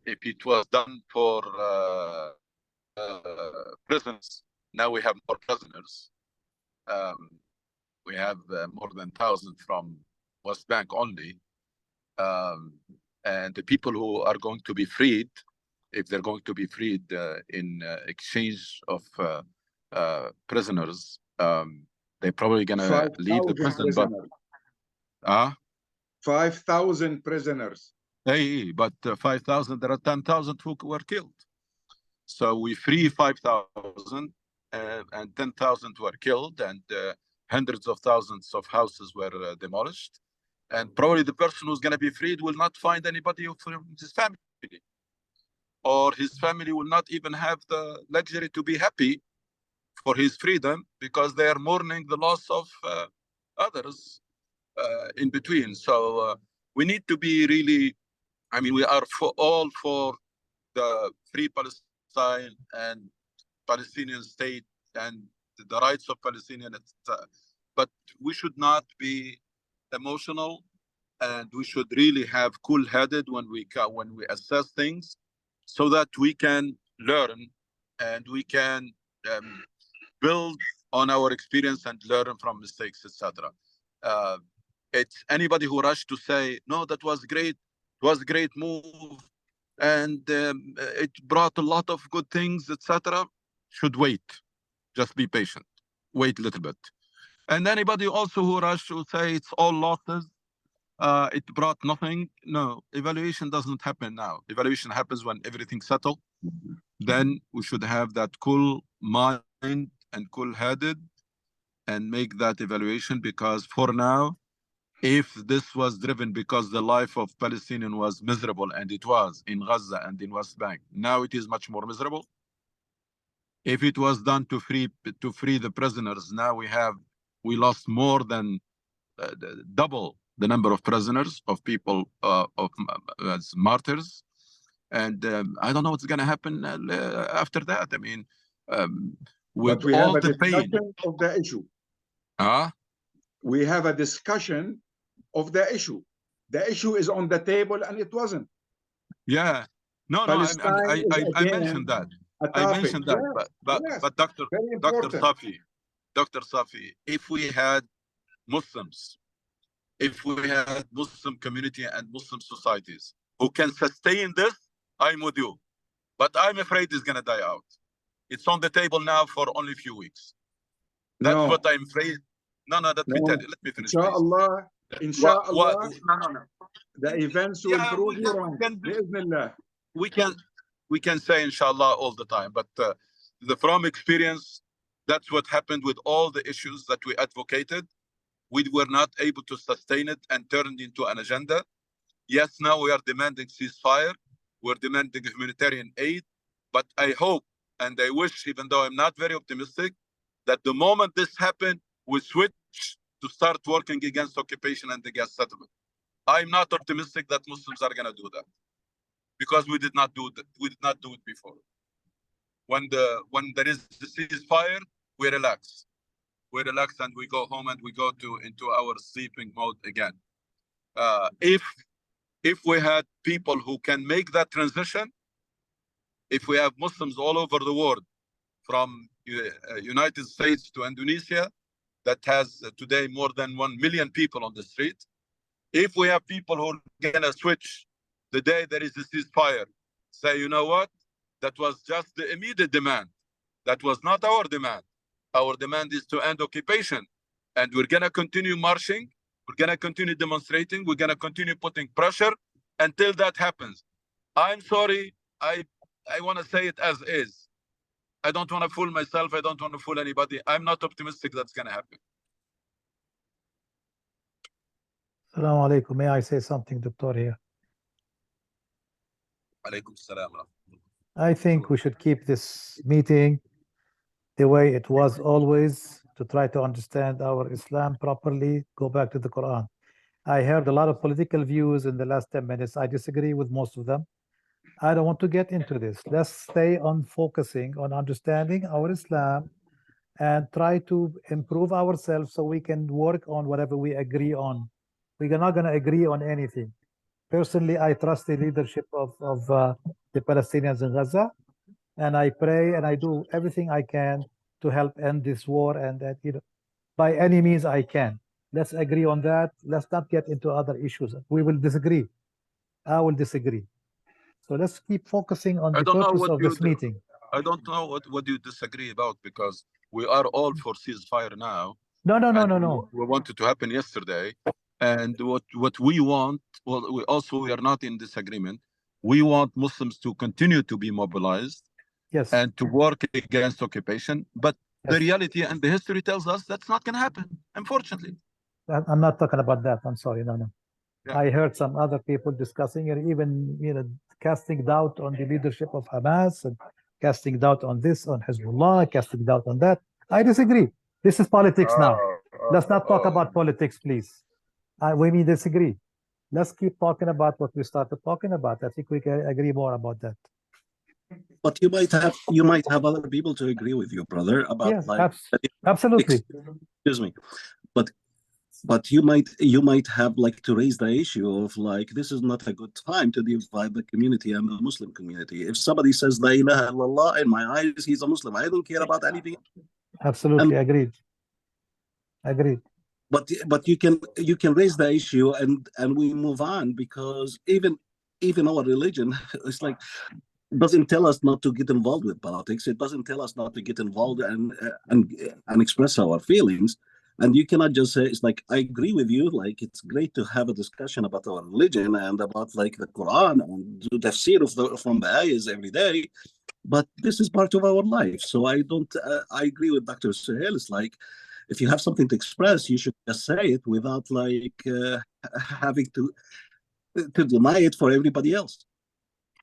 If it was done for prisons, now we have more prisoners. We have more than 1,000 from West Bank only. And the people who are going to be freed, if they're going to be freed in exchange of prisoners, they're probably going to leave the prison. But 5,000 prisoners. Hey, but 5,000, there are 10,000 who were killed. So we free 5,000 and 10,000 were killed, and hundreds of thousands of houses were demolished. And probably the person who's going to be freed will not find anybody from his family, or his family will not even have the luxury to be happy for his freedom, because they are mourning the loss of others in between. So we need to be really, I mean, we are all for the free Palestine and Palestinian state and the rights of Palestinians, but we should not be emotional, and we should really have cool-headed when we assess things, so that we can learn and we can build on our experience and learn from mistakes, etc. It's anybody who rushed to say, no, that was great, it was a great move, and it brought a lot of good things, etc., should wait. Just be patient. Wait a little bit. And anybody also who rushed to say it's all losses, it brought nothing. No, evaluation doesn't happen now. Evaluation happens when everything's settled. Then we should have that cool mind and cool-headed and make that evaluation, because for now, if this was driven because the life of Palestinian was miserable, and it was in Gaza and in West Bank, now it is much more miserable. If it was done to free the prisoners, now we lost more than double the number of prisoners, of people as martyrs. And I don't know what's going to happen after that. I mean, with but we all have a the pain of the issue. We have a discussion of the issue. The issue is on the table, and it wasn't. Yeah. No, I mentioned that. a I topic. mentioned that, Yes, but Dr. very Dr. important. Safi, if we had Muslims, if we had Muslim community and Muslim societies who can sustain this, I'm with you. But I'm afraid it's going to die out. It's on the table now for only a few weeks. That's No. what I'm afraid. No, let me tell you. Let me finish, please. Inshallah, inshallah, the events will prove you wrong. We can say inshallah all the time, but from experience, that's what happened with all the issues that we advocated. We were not able to sustain it and turn it into an agenda. Yes, now we are demanding ceasefire. We're demanding humanitarian aid. But I hope and I wish, even though I'm not very optimistic, that the moment this happened, we switch to start working against occupation and against settlement. I'm not optimistic that Muslims are going to do that, because we did not do that. We did not do it before. When there is the ceasefire, we relax. We relax and we go home and we go into our sleeping mode again. If we had people who can make that transition, if we have Muslims all over the world, from United States to Indonesia, that has today more than 1 million people on the street, if we have people who are gonna switch the day there is a ceasefire, say, you know what, that was just the immediate demand. That was not our demand. Our demand is to end occupation. And we're gonna continue marching, we're gonna continue demonstrating, we're gonna continue putting pressure until that happens. I'm sorry, I wanna say it as is. I don't wanna fool myself, I don't wanna fool anybody. I'm not optimistic that's gonna happen. Assalamu alaikum. May I say something, Doctor, here? Alaikum salam. I think we should keep this meeting the way it was always, to try to understand our Islam properly, go back to the Quran. I heard a lot of political views in the last 10 minutes. I disagree with most of them. I don't want to get into this. Let's stay on focusing on understanding our Islam and try to improve ourselves so we can work on whatever we agree on. We're not going to agree on anything. Personally, I trust the leadership of the Palestinians in Gaza, and I pray and I do everything I can to help end this war, and that, you know, by any means I can. Let's agree on that. Let's not get into other issues. We will disagree. I will disagree. So let's keep focusing on the purpose of this meeting. I don't know what you disagree about, because we are all for ceasefire now. No. We want it to happen yesterday. And what we want, well, we are not in disagreement. We want Muslims to continue to be mobilized, yes, and to work against occupation. But the reality and the history tells us that's not going to happen, unfortunately. I'm not talking about that. I'm sorry. No. Yeah. I heard some other people discussing it, even, you know, casting doubt on the leadership of Hamas, and casting doubt on this, on Hezbollah, casting doubt on that. I disagree. This is politics now. Let's not talk about politics, please. We may disagree. Let's keep talking about what we started talking about. I think we can agree more about that. But you might have other people to agree with you, brother, about, yes, like absolutely. Excuse me, but you might have, like, to raise the issue of, like, this is not a good time to divide the community and the Muslim community. If somebody says La ilaha illallah, in my eyes he's a Muslim, I don't care about anything. Absolutely, agreed. But you can raise the issue and we move on, because even our religion is like, doesn't tell us not to get involved with politics. It doesn't tell us not to get involved and express our feelings. And you cannot just say, it's like, I agree with you, like, it's great to have a discussion about our religion and about, like, the Quran and do tafsir from the ayahs every day, but this is part of our life. So I agree with Dr. Suhail. It's like, if you have something to express, you should just say it without, like, having to deny it for everybody else.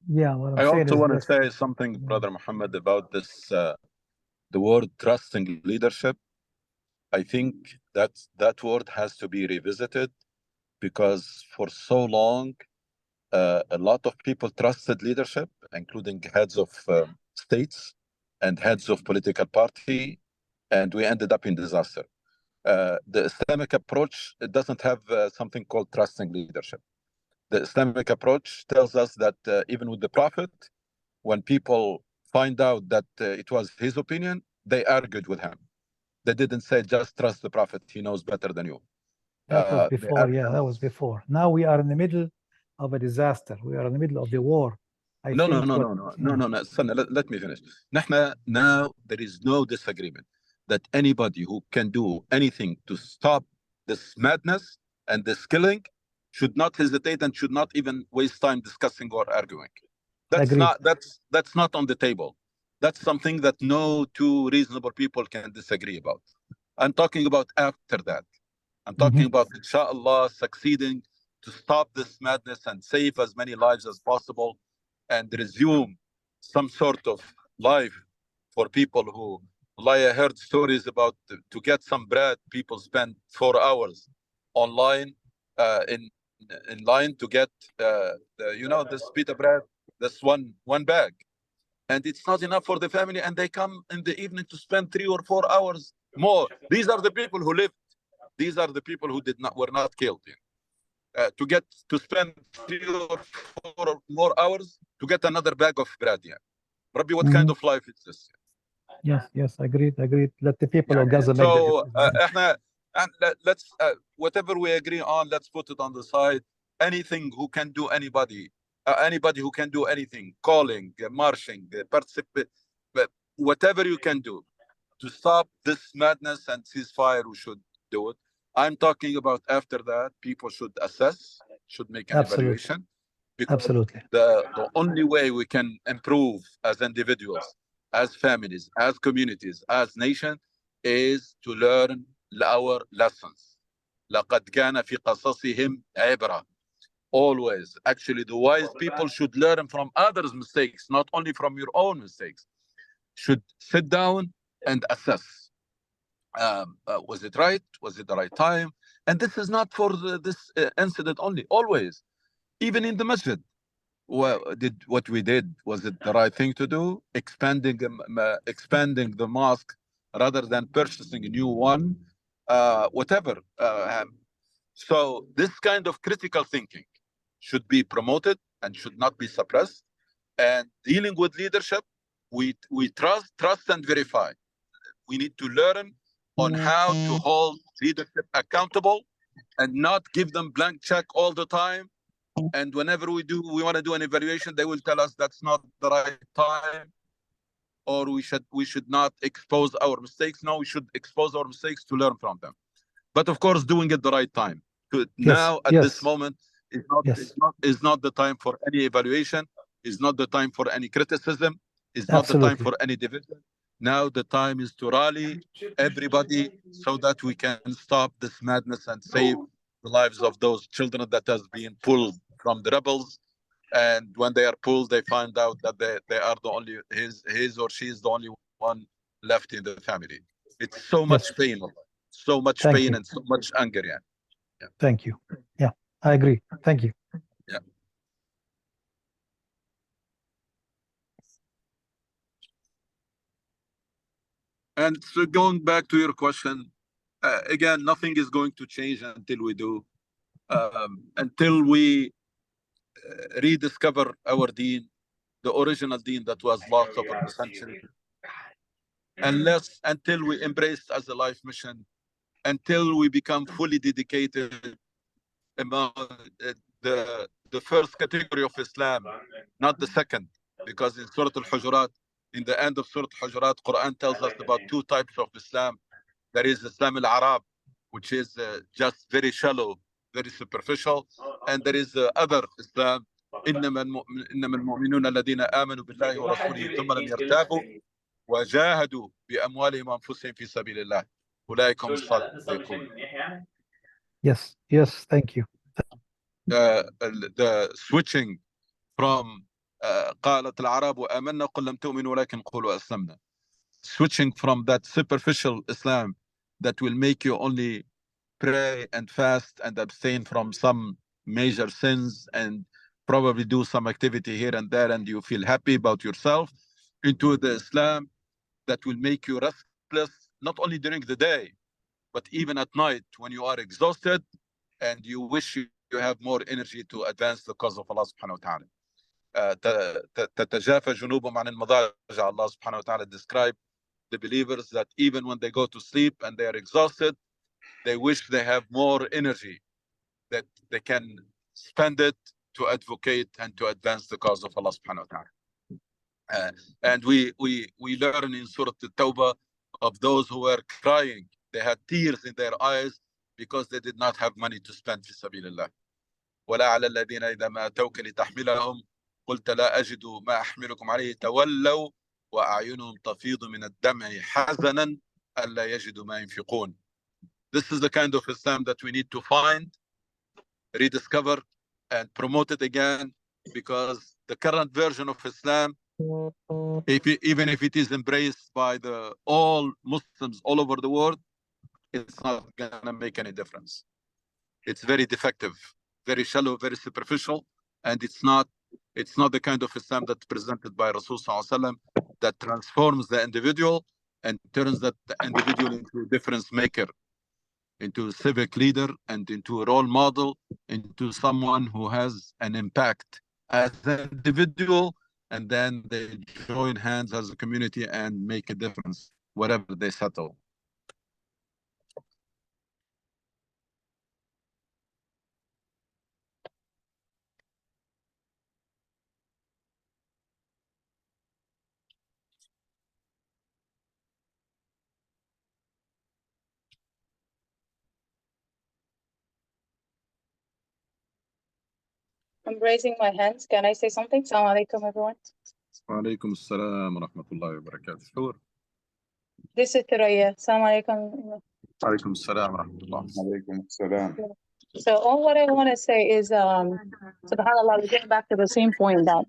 Yeah, I also want to say something, Brother Muhammad, about this, the word trusting leadership. I think that word has to be revisited, because for so long, a lot of people trusted leadership, including heads of states and heads of political party, and we ended up in disaster. The Islamic approach, it doesn't have something called trusting leadership. The Islamic approach tells us that even with the Prophet, when people find out that it was his opinion, they argued with him. They didn't say, just trust the Prophet, he knows better than you. That was before, yeah, that was before. Now we are in the middle of a disaster. We are in the middle of the war. No, let me finish. Now there is no disagreement that anybody who can do anything to stop this madness and this killing should not hesitate and should not even waste time discussing or arguing. That's not on the table. That's something that no two reasonable people can disagree about. I'm talking about after that. I'm talking about, inshallah, succeeding to stop this madness and save as many lives as possible and resume some sort of life for people who, I heard stories about to get some bread, people spend 4 hours online in line to get this pita bread, this one bag. And it's not enough for the family, and they come in the evening to spend 3 or 4 hours more. These are the people who lived. These are the people who were not killed. To spend 3 or 4 more hours to get another bag of bread. Rabbi, what kind of life is this? Yes, agreed. Let the people of Gaza make the decision. Let's whatever we agree on, let's put it on the side. Anything who can do anybody who can do anything, calling, marching, participate, whatever you can do to stop this madness and ceasefire, we should do it. I'm talking about after that, people should assess, should make an evaluation. Absolutely. The only way we can improve as individuals, as families, as communities, as nation, is to learn our lessons. لَقَدْ كَانَ فِي قَصَصِهِمْ عِبْرَةٌ. Always. Actually, the wise people should learn from others' mistakes, not only from your own mistakes. Should sit down and assess. Was it right? Was it the right time? And this is not for this incident only. Always. Even in the masjid. What we did, was it the right thing to do? Expanding the mosque rather than purchasing a new one, whatever. So this kind of critical thinking should be promoted and should not be suppressed. And dealing with leadership, we trust and verify. We need to learn on how to hold leadership accountable and not give them blank check all the time. And whenever we want to do an evaluation, they will tell us that's not the right time, or we should not expose our mistakes. No, we should expose our mistakes to learn from them. But of course, doing it the right time. Now, at this moment, is not the time for any evaluation. Is not the time for any criticism. Is not the time for any division. Now the time is to rally everybody so that we can stop this madness and save the lives of those children that has been pulled from the rebels. And when they are pulled, they find out that they are the only, his or she is the only one left in the family. It's so much pain, so much pain and so much anger. Yeah. Thank you. Yeah, I agree. Thank you. Yeah. And so going back to your question, again, nothing is going to change until we do. Until we rediscover our deen, the original deen that was lost over the century. Until we embrace as a life mission, until we become fully dedicated among the first category of Islam, not the second, because in Surah Al-Hujurat, in the end of Surah Al-Hujurat, Quran tells us about 2 types of Islam. There is Islam al-Arab, which is just very shallow, very superficial, and there is other Islam. إنما المؤمنون الذين آمنوا بالله ورسوله ثم لم يرتابوا وجاهدوا بأموالهم وأنفسهم في سبيل الله أولئك هم الصادقون. Yes, thank you. The switching from قالت الأعراب آمنا قل لم تؤمنوا ولكن قولوا أسلمنا. Switching from that superficial Islam that will make you only pray and fast and abstain from some major sins and probably do some activity here and there and you feel happy about yourself, into the Islam that will make you restless, not only during the day, but even at night when you are exhausted and you wish you have more energy to advance the cause of Allah subhanahu wa ta'ala. تتجافى جنوبهم عن المضاجع. Allah subhanahu wa ta'ala describe the believers that even when they go to sleep and they are exhausted, they wish they have more energy, that they can spend it to advocate and to advance the cause of Allah subhanahu wa ta'ala. And we learn in Surah At-Tawbah of those who were crying. They had tears in their eyes because they did not have money to spend في سبيل الله. ولا على الذين إذا ما أتوك لتحملهم قلت لا أجد ما أحملكم عليه تولوا وأعينهم تفيض من الدمع حزنا ألا يجدوا ما ينفقون. This is the kind of Islam that we need to find, rediscover, and promote it again, because the current version of Islam, even if it is embraced by all Muslims all over the world, it's not gonna make any difference. It's very defective, very shallow, very superficial, and it's not the kind of Islam that's presented by Rasul Sallallahu Alaihi Wasallam that transforms the individual and turns that the individual into a difference maker, into a civic leader, and into a role model, into someone who has an impact as an individual, and then they join hands as a community and make a difference wherever they settle. I'm raising my hands. Can I say something? Assalamu alaikum, everyone. Wa alaikum assalam wa rahmatullahi wa barakatuh. Sure. This is Thuraya. Assalamu alaikum. Wa alaikum assalam wa rahmatullah. Alaikum assalam. So all what I want to say is, subhanAllah, we get back to the same point that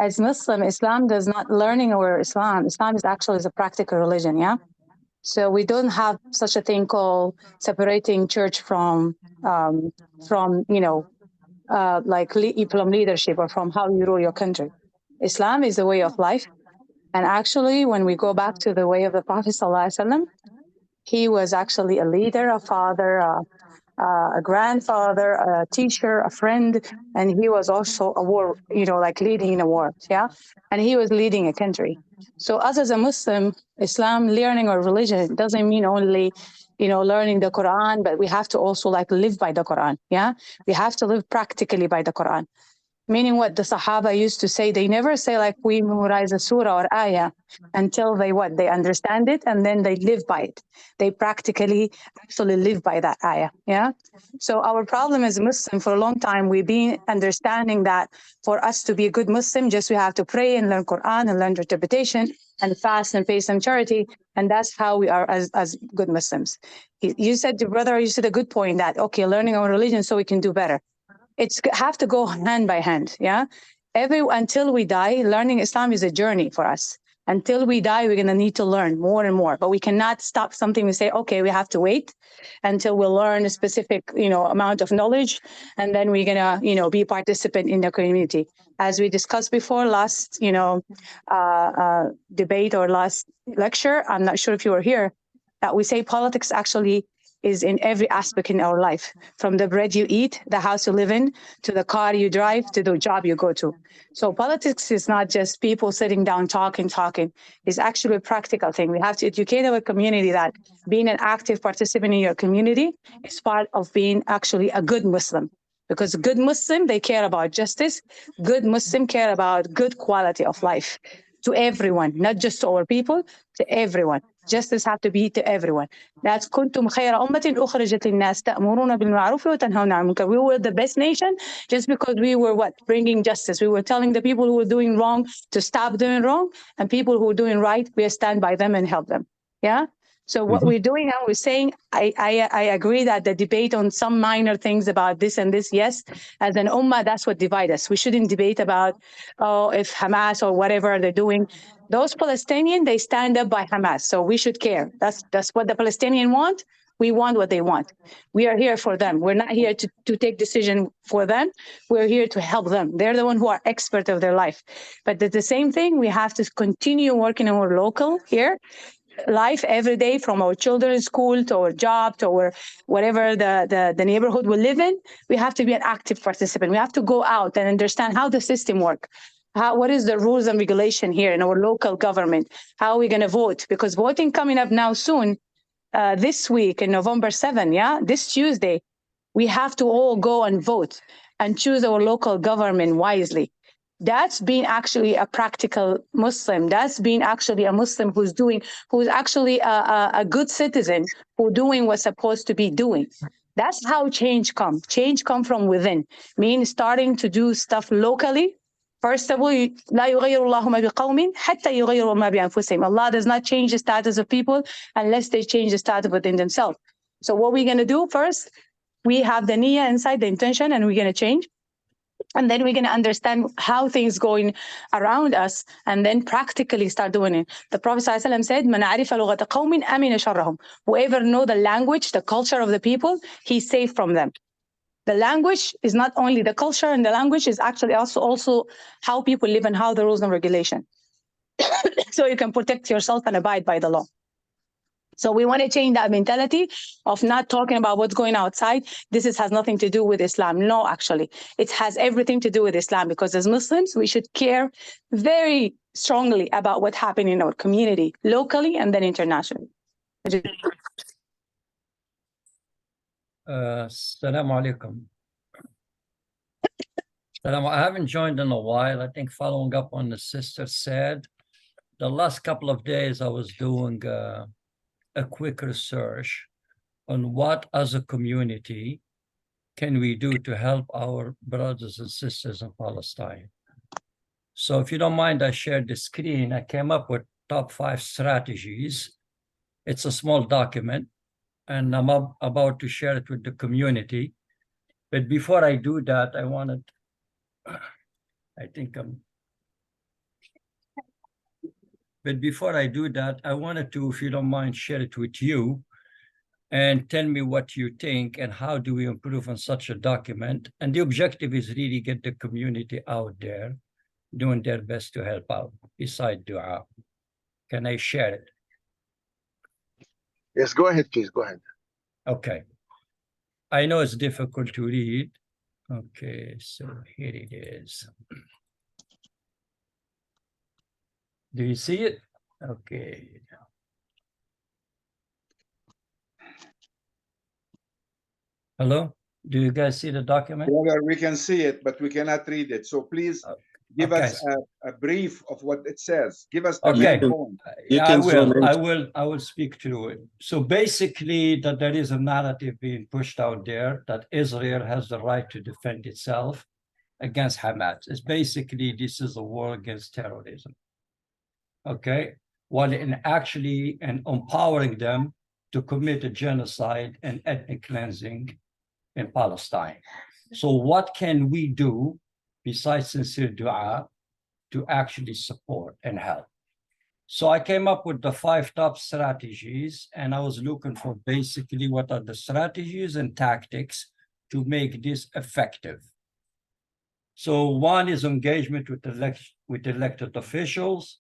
as Muslim, Islam does not learning our Islam. Islam is actually a practical religion, yeah? So we don't have such a thing called separating church from from leadership or from how you rule your country. Islam is a way of life. And actually, when we go back to the way of the Prophet ﷺ, he was actually a leader, a father, a grandfather, a teacher, a friend, and he was also a war, leading in a war, yeah? And he was leading a country. So us as a Muslim, Islam, learning our religion doesn't mean only, learning the Quran, but we have to also live by the Quran, yeah? We have to live practically by the Quran. Meaning what the Sahaba used to say, they never say we memorize a surah or ayah until they understand it and then they live by it. They practically actually live by that ayah, yeah? So our problem as Muslim for a long time, we've been understanding that for us to be a good Muslim, we have to pray and learn Quran and learn interpretation and fast and pay some charity. And that's how we are as good Muslims. You said a good point that, okay, learning our religion so we can do better. It's have to go hand by hand, yeah? Until we die, learning Islam is a journey for us. Until we die, we're going to need to learn more and more. But we cannot stop something and say, okay, we have to wait until we learn a specific, amount of knowledge, and then we're going to, be a participant in the community. As we discussed before, last, debate or last lecture, I'm not sure if you were here, that we say politics actually is in every aspect in our life, from the bread you eat, the house you live in, to the car you drive, to the job you go to. So politics is not just people sitting down talking. It's actually a practical thing. We have to educate our community that being an active participant in your community is part of being actually a good Muslim. Because a good Muslim, they care about justice. Good Muslim care about good quality of life to everyone, not just to our people, to everyone. Justice have to be to everyone. That's kuntum khayra ummatin ukhrijat linnas ta'muruna bil ma'ruf wa tanhawna 'anil munkar. We were the best nation just because we were bringing justice. We were telling the people who were doing wrong to stop doing wrong, and people who were doing right, we stand by them and help them. Yeah. So what we're doing now, we're saying, I agree that the debate on some minor things about this and this, yes, as an ummah, that's what divides us. We shouldn't debate about, if Hamas or whatever they're doing. Those Palestinians, they stand up by Hamas, so we should care. That's what the Palestinians want. We want what they want. We are here for them. We're not here to take decision for them. We're here to help them. They're the ones who are expert of their life. But at the same thing, we have to continue working on our local here, life every day, from our children's school to our job to our whatever the neighborhood we live in. We have to be an active participant. We have to go out and understand how the system works. What is the rules and regulation here in our local government? How are we going to vote? Because voting coming up now soon, this week in November 7, this Tuesday, we have to all go and vote and choose our local government wisely. That's being actually a practical Muslim. That's being actually a Muslim who's actually a good citizen, who's doing what's supposed to be doing. That's how change comes. Change comes from within, means starting to do stuff locally. First of all, لا يغير الله ما بقوم حتى يغيروا ما بأنفسهم. Allah does not change the status of people unless they change the status within themselves. So what we're going to do first, we have the niyyah inside, the intention, and we're going to change. And then we're going to understand how things going around us, and then practically start doing it. The Prophet ﷺ said, "Man arifa lughata qawmin amina sharrahum." Whoever know the language, the culture of the people, he's safe from them. The language is not only the culture, and the language is actually also how people live and how the rules and regulation. So you can protect yourself and abide by the law. So we want to change that mentality of not talking about what's going outside. This has nothing to do with Islam. No, actually, it has everything to do with Islam, because as Muslims, we should care very strongly about what's happening in our community, locally and then internationally. Assalamu alaikum. I haven't joined in a while. I think following up on the sister said, the last couple of days I was doing a quick research on what as a community can we do to help our brothers and sisters in Palestine. So if you don't mind, I shared the screen. I came up with top 5 strategies. It's a small document, and I'm about to share it with the community. But before I do that, But before I do that, I wanted to, if you don't mind, share it with you and tell me what you think and how do we improve on such a document. And the objective is really get the community out there doing their best to help out, beside dua. Can I share it? Yes, go ahead, please, go ahead. Okay. I know it's difficult to read. Okay, so here it is. Do you see it? Okay. Hello? Do you guys see the document? Brother, we can see it, but we cannot read it. So please give us a brief of what it says. Give us the main point. I will speak through it. So basically that there is a narrative being pushed out there that Israel has the right to defend itself against Hamas. It's basically, this is a war against terrorism. Okay, while in actually empowering them to commit a genocide and ethnic cleansing in Palestine. So what can we do besides sincere dua to actually support and help? So I came up with the 5 top strategies, and I was looking for basically what are the strategies and tactics to make this effective. So one is engagement with elected officials,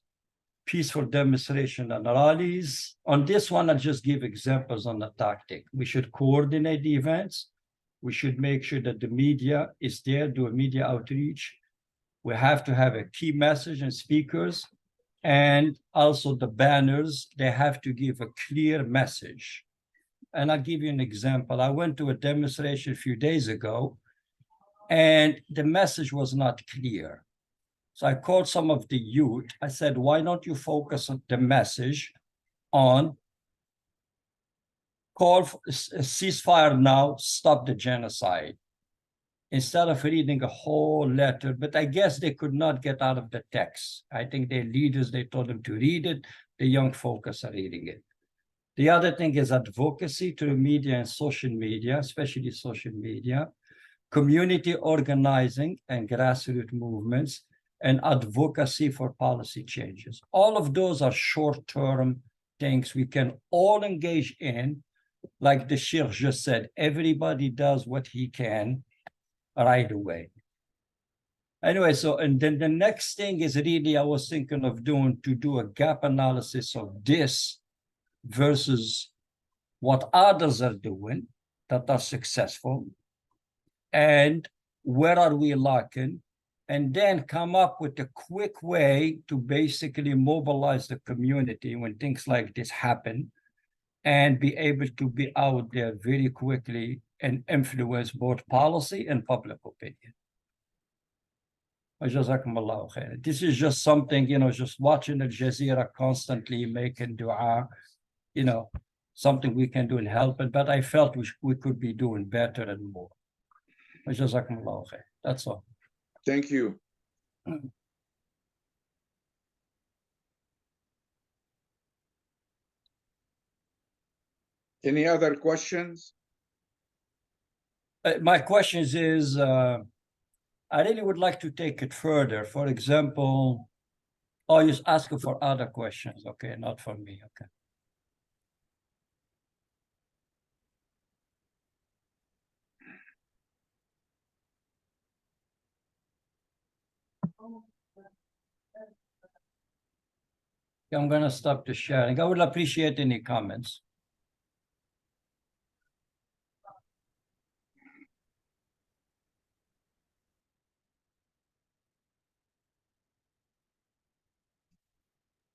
peaceful demonstration and rallies. On this one, I'll just give examples on the tactic. We should coordinate the events. We should make sure that the media is there, do a media outreach. We have to have a key message and speakers. And also the banners, they have to give a clear message. And I'll give you an example. I went to a demonstration a few days ago, and the message was not clear. So I called some of the youth. I said, why don't you focus on the message on call for ceasefire now, stop the genocide, instead of reading a whole letter. But I guess they could not get out of the text. I think their leaders, they told them to read it. The young folks are reading it. The other thing is advocacy to the media and social media, especially social media, community organizing and grassroots movements, and advocacy for policy changes. All of those are short-term things we can all engage in. Like the Sheikh just said, everybody does what he can right away. Anyway, so, and then the next thing is really I was thinking of doing to do a gap analysis of this versus what others are doing that are successful, and where are we lacking, and then come up with a quick way to basically mobilize the community when things like this happen, and be able to be out there very quickly and influence both policy and public opinion. Jazakumullahu khair. This is just something, just watching Al Jazeera constantly making dua, something we can do and help it, but I felt we could be doing better and more. Jazakumullahu khair. That's all. Thank you. Any other questions? My questions is, I really would like to take it further. For example, you're asking for other questions. Okay, not for me. Okay. I'm going to stop the sharing. I would appreciate any comments.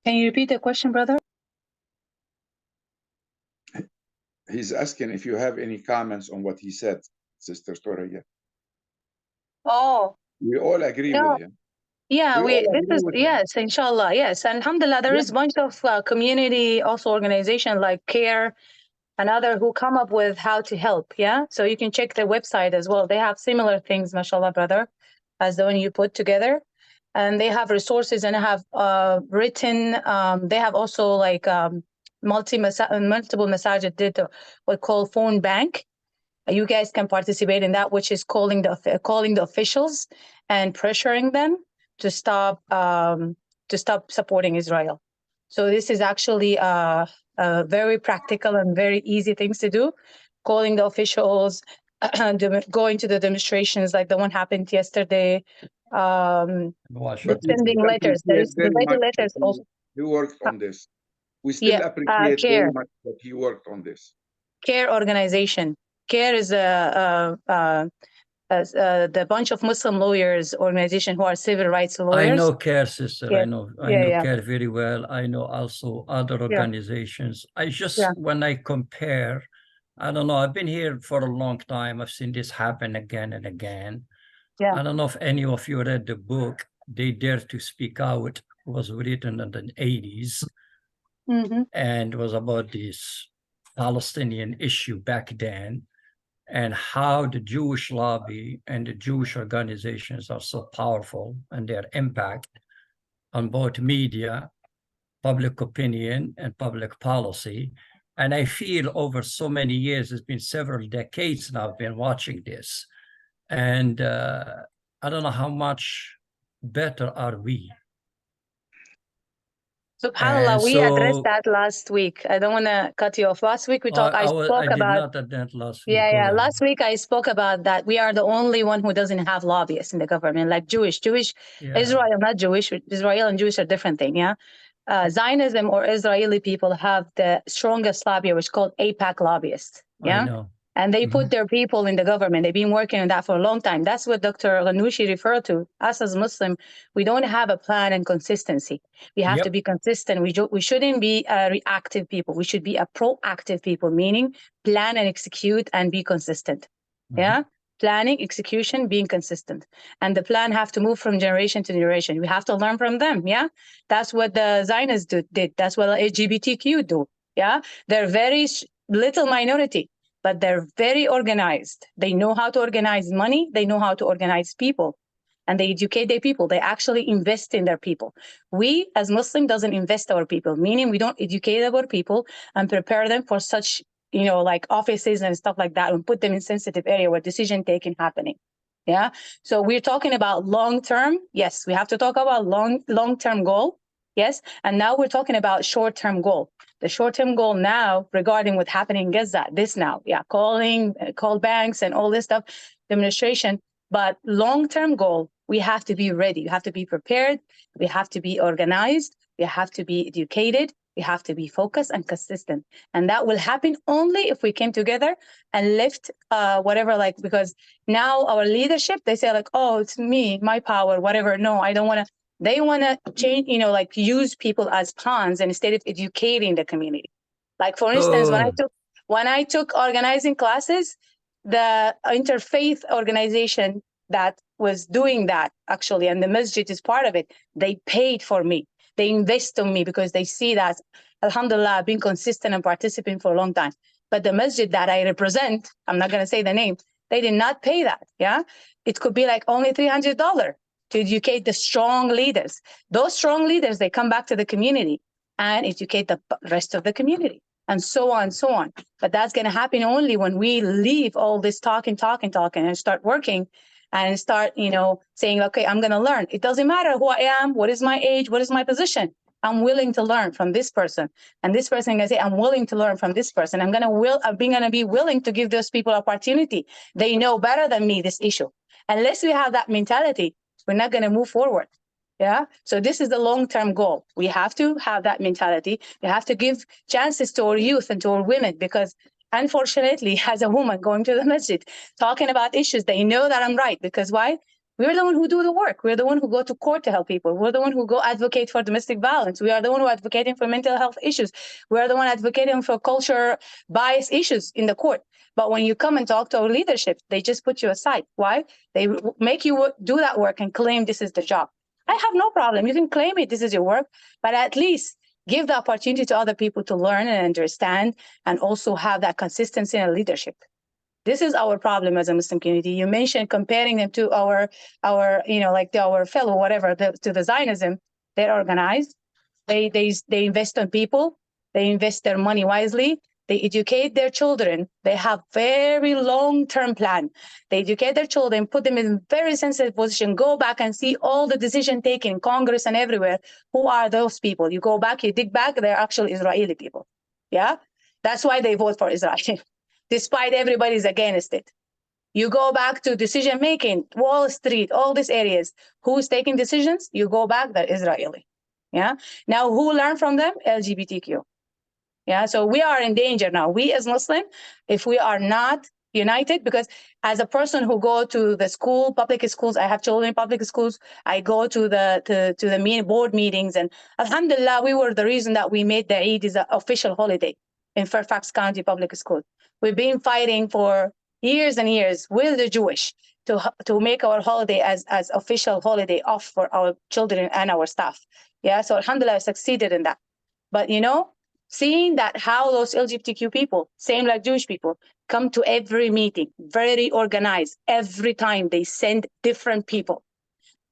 Can you repeat the question, brother? He's asking if you have any comments on what he said, Sister Thoraya. Oh. We all agree with him. Yeah, yes, inshallah, yes. And alhamdulillah, there is a bunch of community, also organization like CARE and other who come up with how to help, yeah? So you can check their website as well. They have similar things, mashallah, brother, as the one you put together. And they have resources and have written, they have also like multiple masajid did what call phone bank. You guys can participate in that, which is calling the officials and pressuring them to stop supporting Israel. So this is actually very practical and very easy things to do. Calling the officials, going to the demonstrations like the one happened yesterday. Sending letters. There's the letters also. He worked on this. We still appreciate very much that he worked on this. CARE organization. CARE is the bunch of Muslim lawyers organization who are civil rights lawyers. I know CARE, sister. Yeah. I know CARE very well. I know also other organizations. When I compare, I don't know, I've been here for a long time. I've seen this happen again and again. Yeah. I don't know if any of you read the book, They Dare to Speak Out. It was written in the 80s. Mm-hmm. And was about this Palestinian issue back then, and how the Jewish lobby and the Jewish organizations are so powerful and their impact on both media, public opinion, and public policy. And I feel over so many years, it's been several decades now I've been watching this. And I don't know how much better are we. SubhanAllah, we addressed that last week. I don't want to cut you off. Last week we talked. I did not attend last week. Yeah. Last week I spoke about that. We are the only one who doesn't have lobbyists in the government, like Jewish, Israel, not Jewish. Israel and Jewish are different thing. Yeah, Zionism or Israeli people have the strongest lobby, which is called AIPAC lobbyists. Yeah. I know. And they put their people in the government. They've been working on that for a long time. That's what Dr. Ghannouchi referred to. Us as Muslim, we don't have a plan and consistency. We have to be consistent. We shouldn't be reactive people. We should be a proactive people, meaning plan and execute and be consistent. Yeah? Planning, execution, being consistent. And the plan have to move from generation to generation. We have to learn from them. Yeah? That's what the Zionists did. That's what the LGBTQ do. Yeah? They're very little minority, but they're very organized. They know how to organize money. They know how to organize people, and they educate their people. They actually invest in their people. We as Muslim doesn't invest our people, meaning we don't educate our people and prepare them for such, like offices and stuff like that, and put them in sensitive area where decision taking happening. Yeah. So we're talking about long-term. Yes, we have to talk about long-term goal. Yes. And now we're talking about short-term goal. The short-term goal now regarding what's happening in Gaza, call banks and all this stuff, demonstration. But long-term goal, we have to be ready. We have to be prepared. We have to be organized. We have to be educated. We have to be focused and consistent. And that will happen only if we came together and lift whatever, like, because now our leadership, they say like, oh, it's me, my power, whatever. No, I don't want to. They want to change, you know, like use people as pawns instead of educating the community. Like, for instance, when I took organizing classes, the interfaith organization that was doing that actually, and the masjid is part of it, they paid for me. They invest in me because they see that, alhamdulillah, I've been consistent and participating for a long time. But the masjid that I represent, I'm not going to say the name, they did not pay that. Yeah, it could be like only $300 to educate the strong leaders. Those strong leaders, they come back to the community and educate the rest of the community, and so on and so on. But that's going to happen only when we leave all this talking and start working and start, you know, saying, okay, I'm going to learn. It doesn't matter who I am, what is my age, what is my position. I'm willing to learn from this person. And this person can say, I'm willing to learn from this person. I'm going to be willing to give those people opportunity. They know better than me this issue. Unless we have that mentality, we're not going to move forward. Yeah. So this is the long-term goal. We have to have that mentality. We have to give chances to our youth and to our women, because unfortunately, as a woman going to the masjid, talking about issues, they know that I'm right. Because why? We're the one who do the work. We're the one who go to court to help people. We're the one who go advocate for domestic violence. We are the one who advocating for mental health issues. We are the one advocating for culture bias issues in the court. But when you come and talk to our leadership, they just put you aside. Why? They make you do that work and claim this is the job. I have no problem. You can claim it. This is your work, but at least give the opportunity to other people to learn and understand, and also have that consistency in leadership. This is our problem as a Muslim community. You mentioned comparing them to our you know, like our fellow whatever, to the Zionism. They're organized. They invest on people. They invest their money wisely. They educate their children. They have very long-term plan. They educate their children, put them in very sensitive position. Go back and see all the decision taken in Congress and everywhere. Who are those people? You go back, you dig back, they're actually Israeli people. Yeah, that's why they vote for Israel, despite everybody's against it. You go back to decision making, Wall Street, all these areas. Who's taking decisions? You go back, they're Israeli. Yeah. Now, who learned from them? LGBTQ. Yeah, so we are in danger now. We as Muslim, if we are not united, because as a person who go to the school, public schools, I have children in public schools. I go to the board meetings, and alhamdulillah, we were the reason that we made the Eid is an official holiday in Fairfax County Public School. We've been fighting for years and years with the Jewish to make our holiday as official holiday off for our children and our staff. Yeah, so alhamdulillah, I succeeded in that. But you know, seeing that how those LGBTQ people, same like Jewish people, come to every meeting, very organized. Every time they send different people,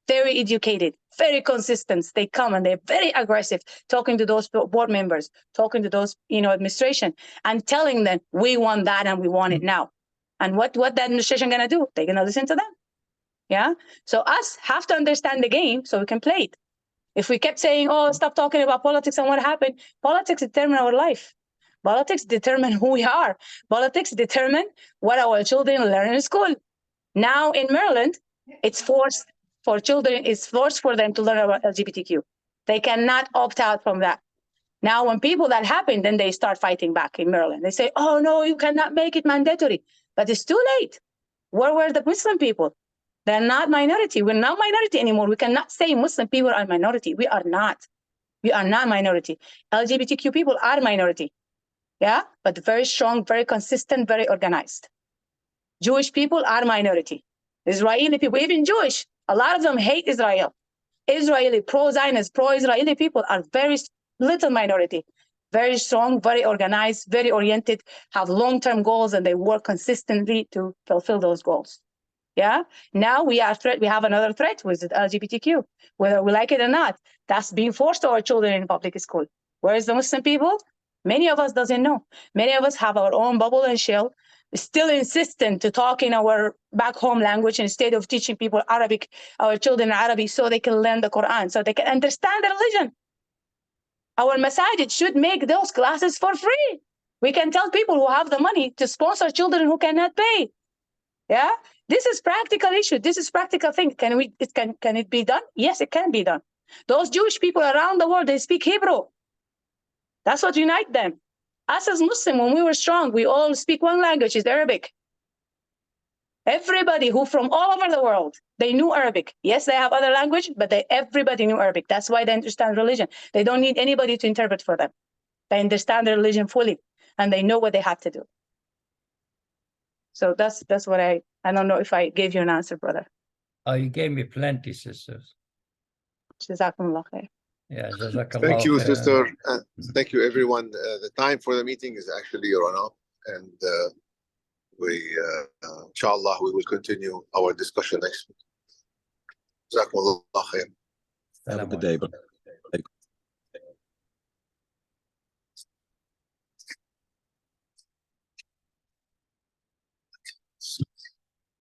very educated, very consistent. They come and they're very aggressive, talking to those board members, talking to those, you know, administration, and telling them, we want that and we want it now. And what that administration gonna do? They're gonna listen to them. Yeah. So us have to understand the game so we can play it. If we kept saying, oh, stop talking about politics and what happened, politics determine our life. Politics determine who we are. Politics determine what our children learn in school. Now in Maryland, it's forced for children, it's forced for them to learn about LGBTQ. They cannot opt out from that. Now, when people that happen, then they start fighting back in Maryland. They say, oh, no, you cannot make it mandatory. But it's too late. Where were the Muslim people? They're not minority. We're not minority anymore. We cannot say Muslim people are minority. We are not. We are not minority. LGBTQ people are minority. Yeah, but very strong, very consistent, very organized. Jewish people are minority. Israeli people, even Jewish, a lot of them hate Israel. Israeli, pro-Zionist, pro-Israeli people are very little minority. Very strong, very organized, very oriented, have long-term goals, and they work consistently to fulfill those goals. Yeah. Now we have another threat with the LGBTQ, whether we like it or not. That's being forced to our children in public school. Whereas the Muslim people, many of us doesn't know. Many of us have our own bubble and shell, still insistent to talk in our back home language instead of teaching people Arabic, our children Arabic, so they can learn the Quran, so they can understand the religion. Our masajid should make those classes for free. We can tell people who have the money to sponsor children who cannot pay. Yeah. This is practical issue. This is practical thing. Can it be done? Yes, it can be done. Those Jewish people around the world, they speak Hebrew. That's what unites them. Us as Muslims, when we were strong, we all speak one language, is Arabic. Everybody who from all over the world, they knew Arabic. Yes, they have other language, but everybody knew Arabic. That's why they understand religion. They don't need anybody to interpret for them. They understand their religion fully, and they know what they have to do. So that's what I don't know if I gave you an answer, brother. Oh, you gave me plenty, sisters. Jazakumullah khair. Yeah, jazakallah. Thank you, khair. sister. Thank you, everyone. The time for the meeting is actually run up, and inshallah, we will continue our discussion next week. Jazakumullah khair. Have a good day.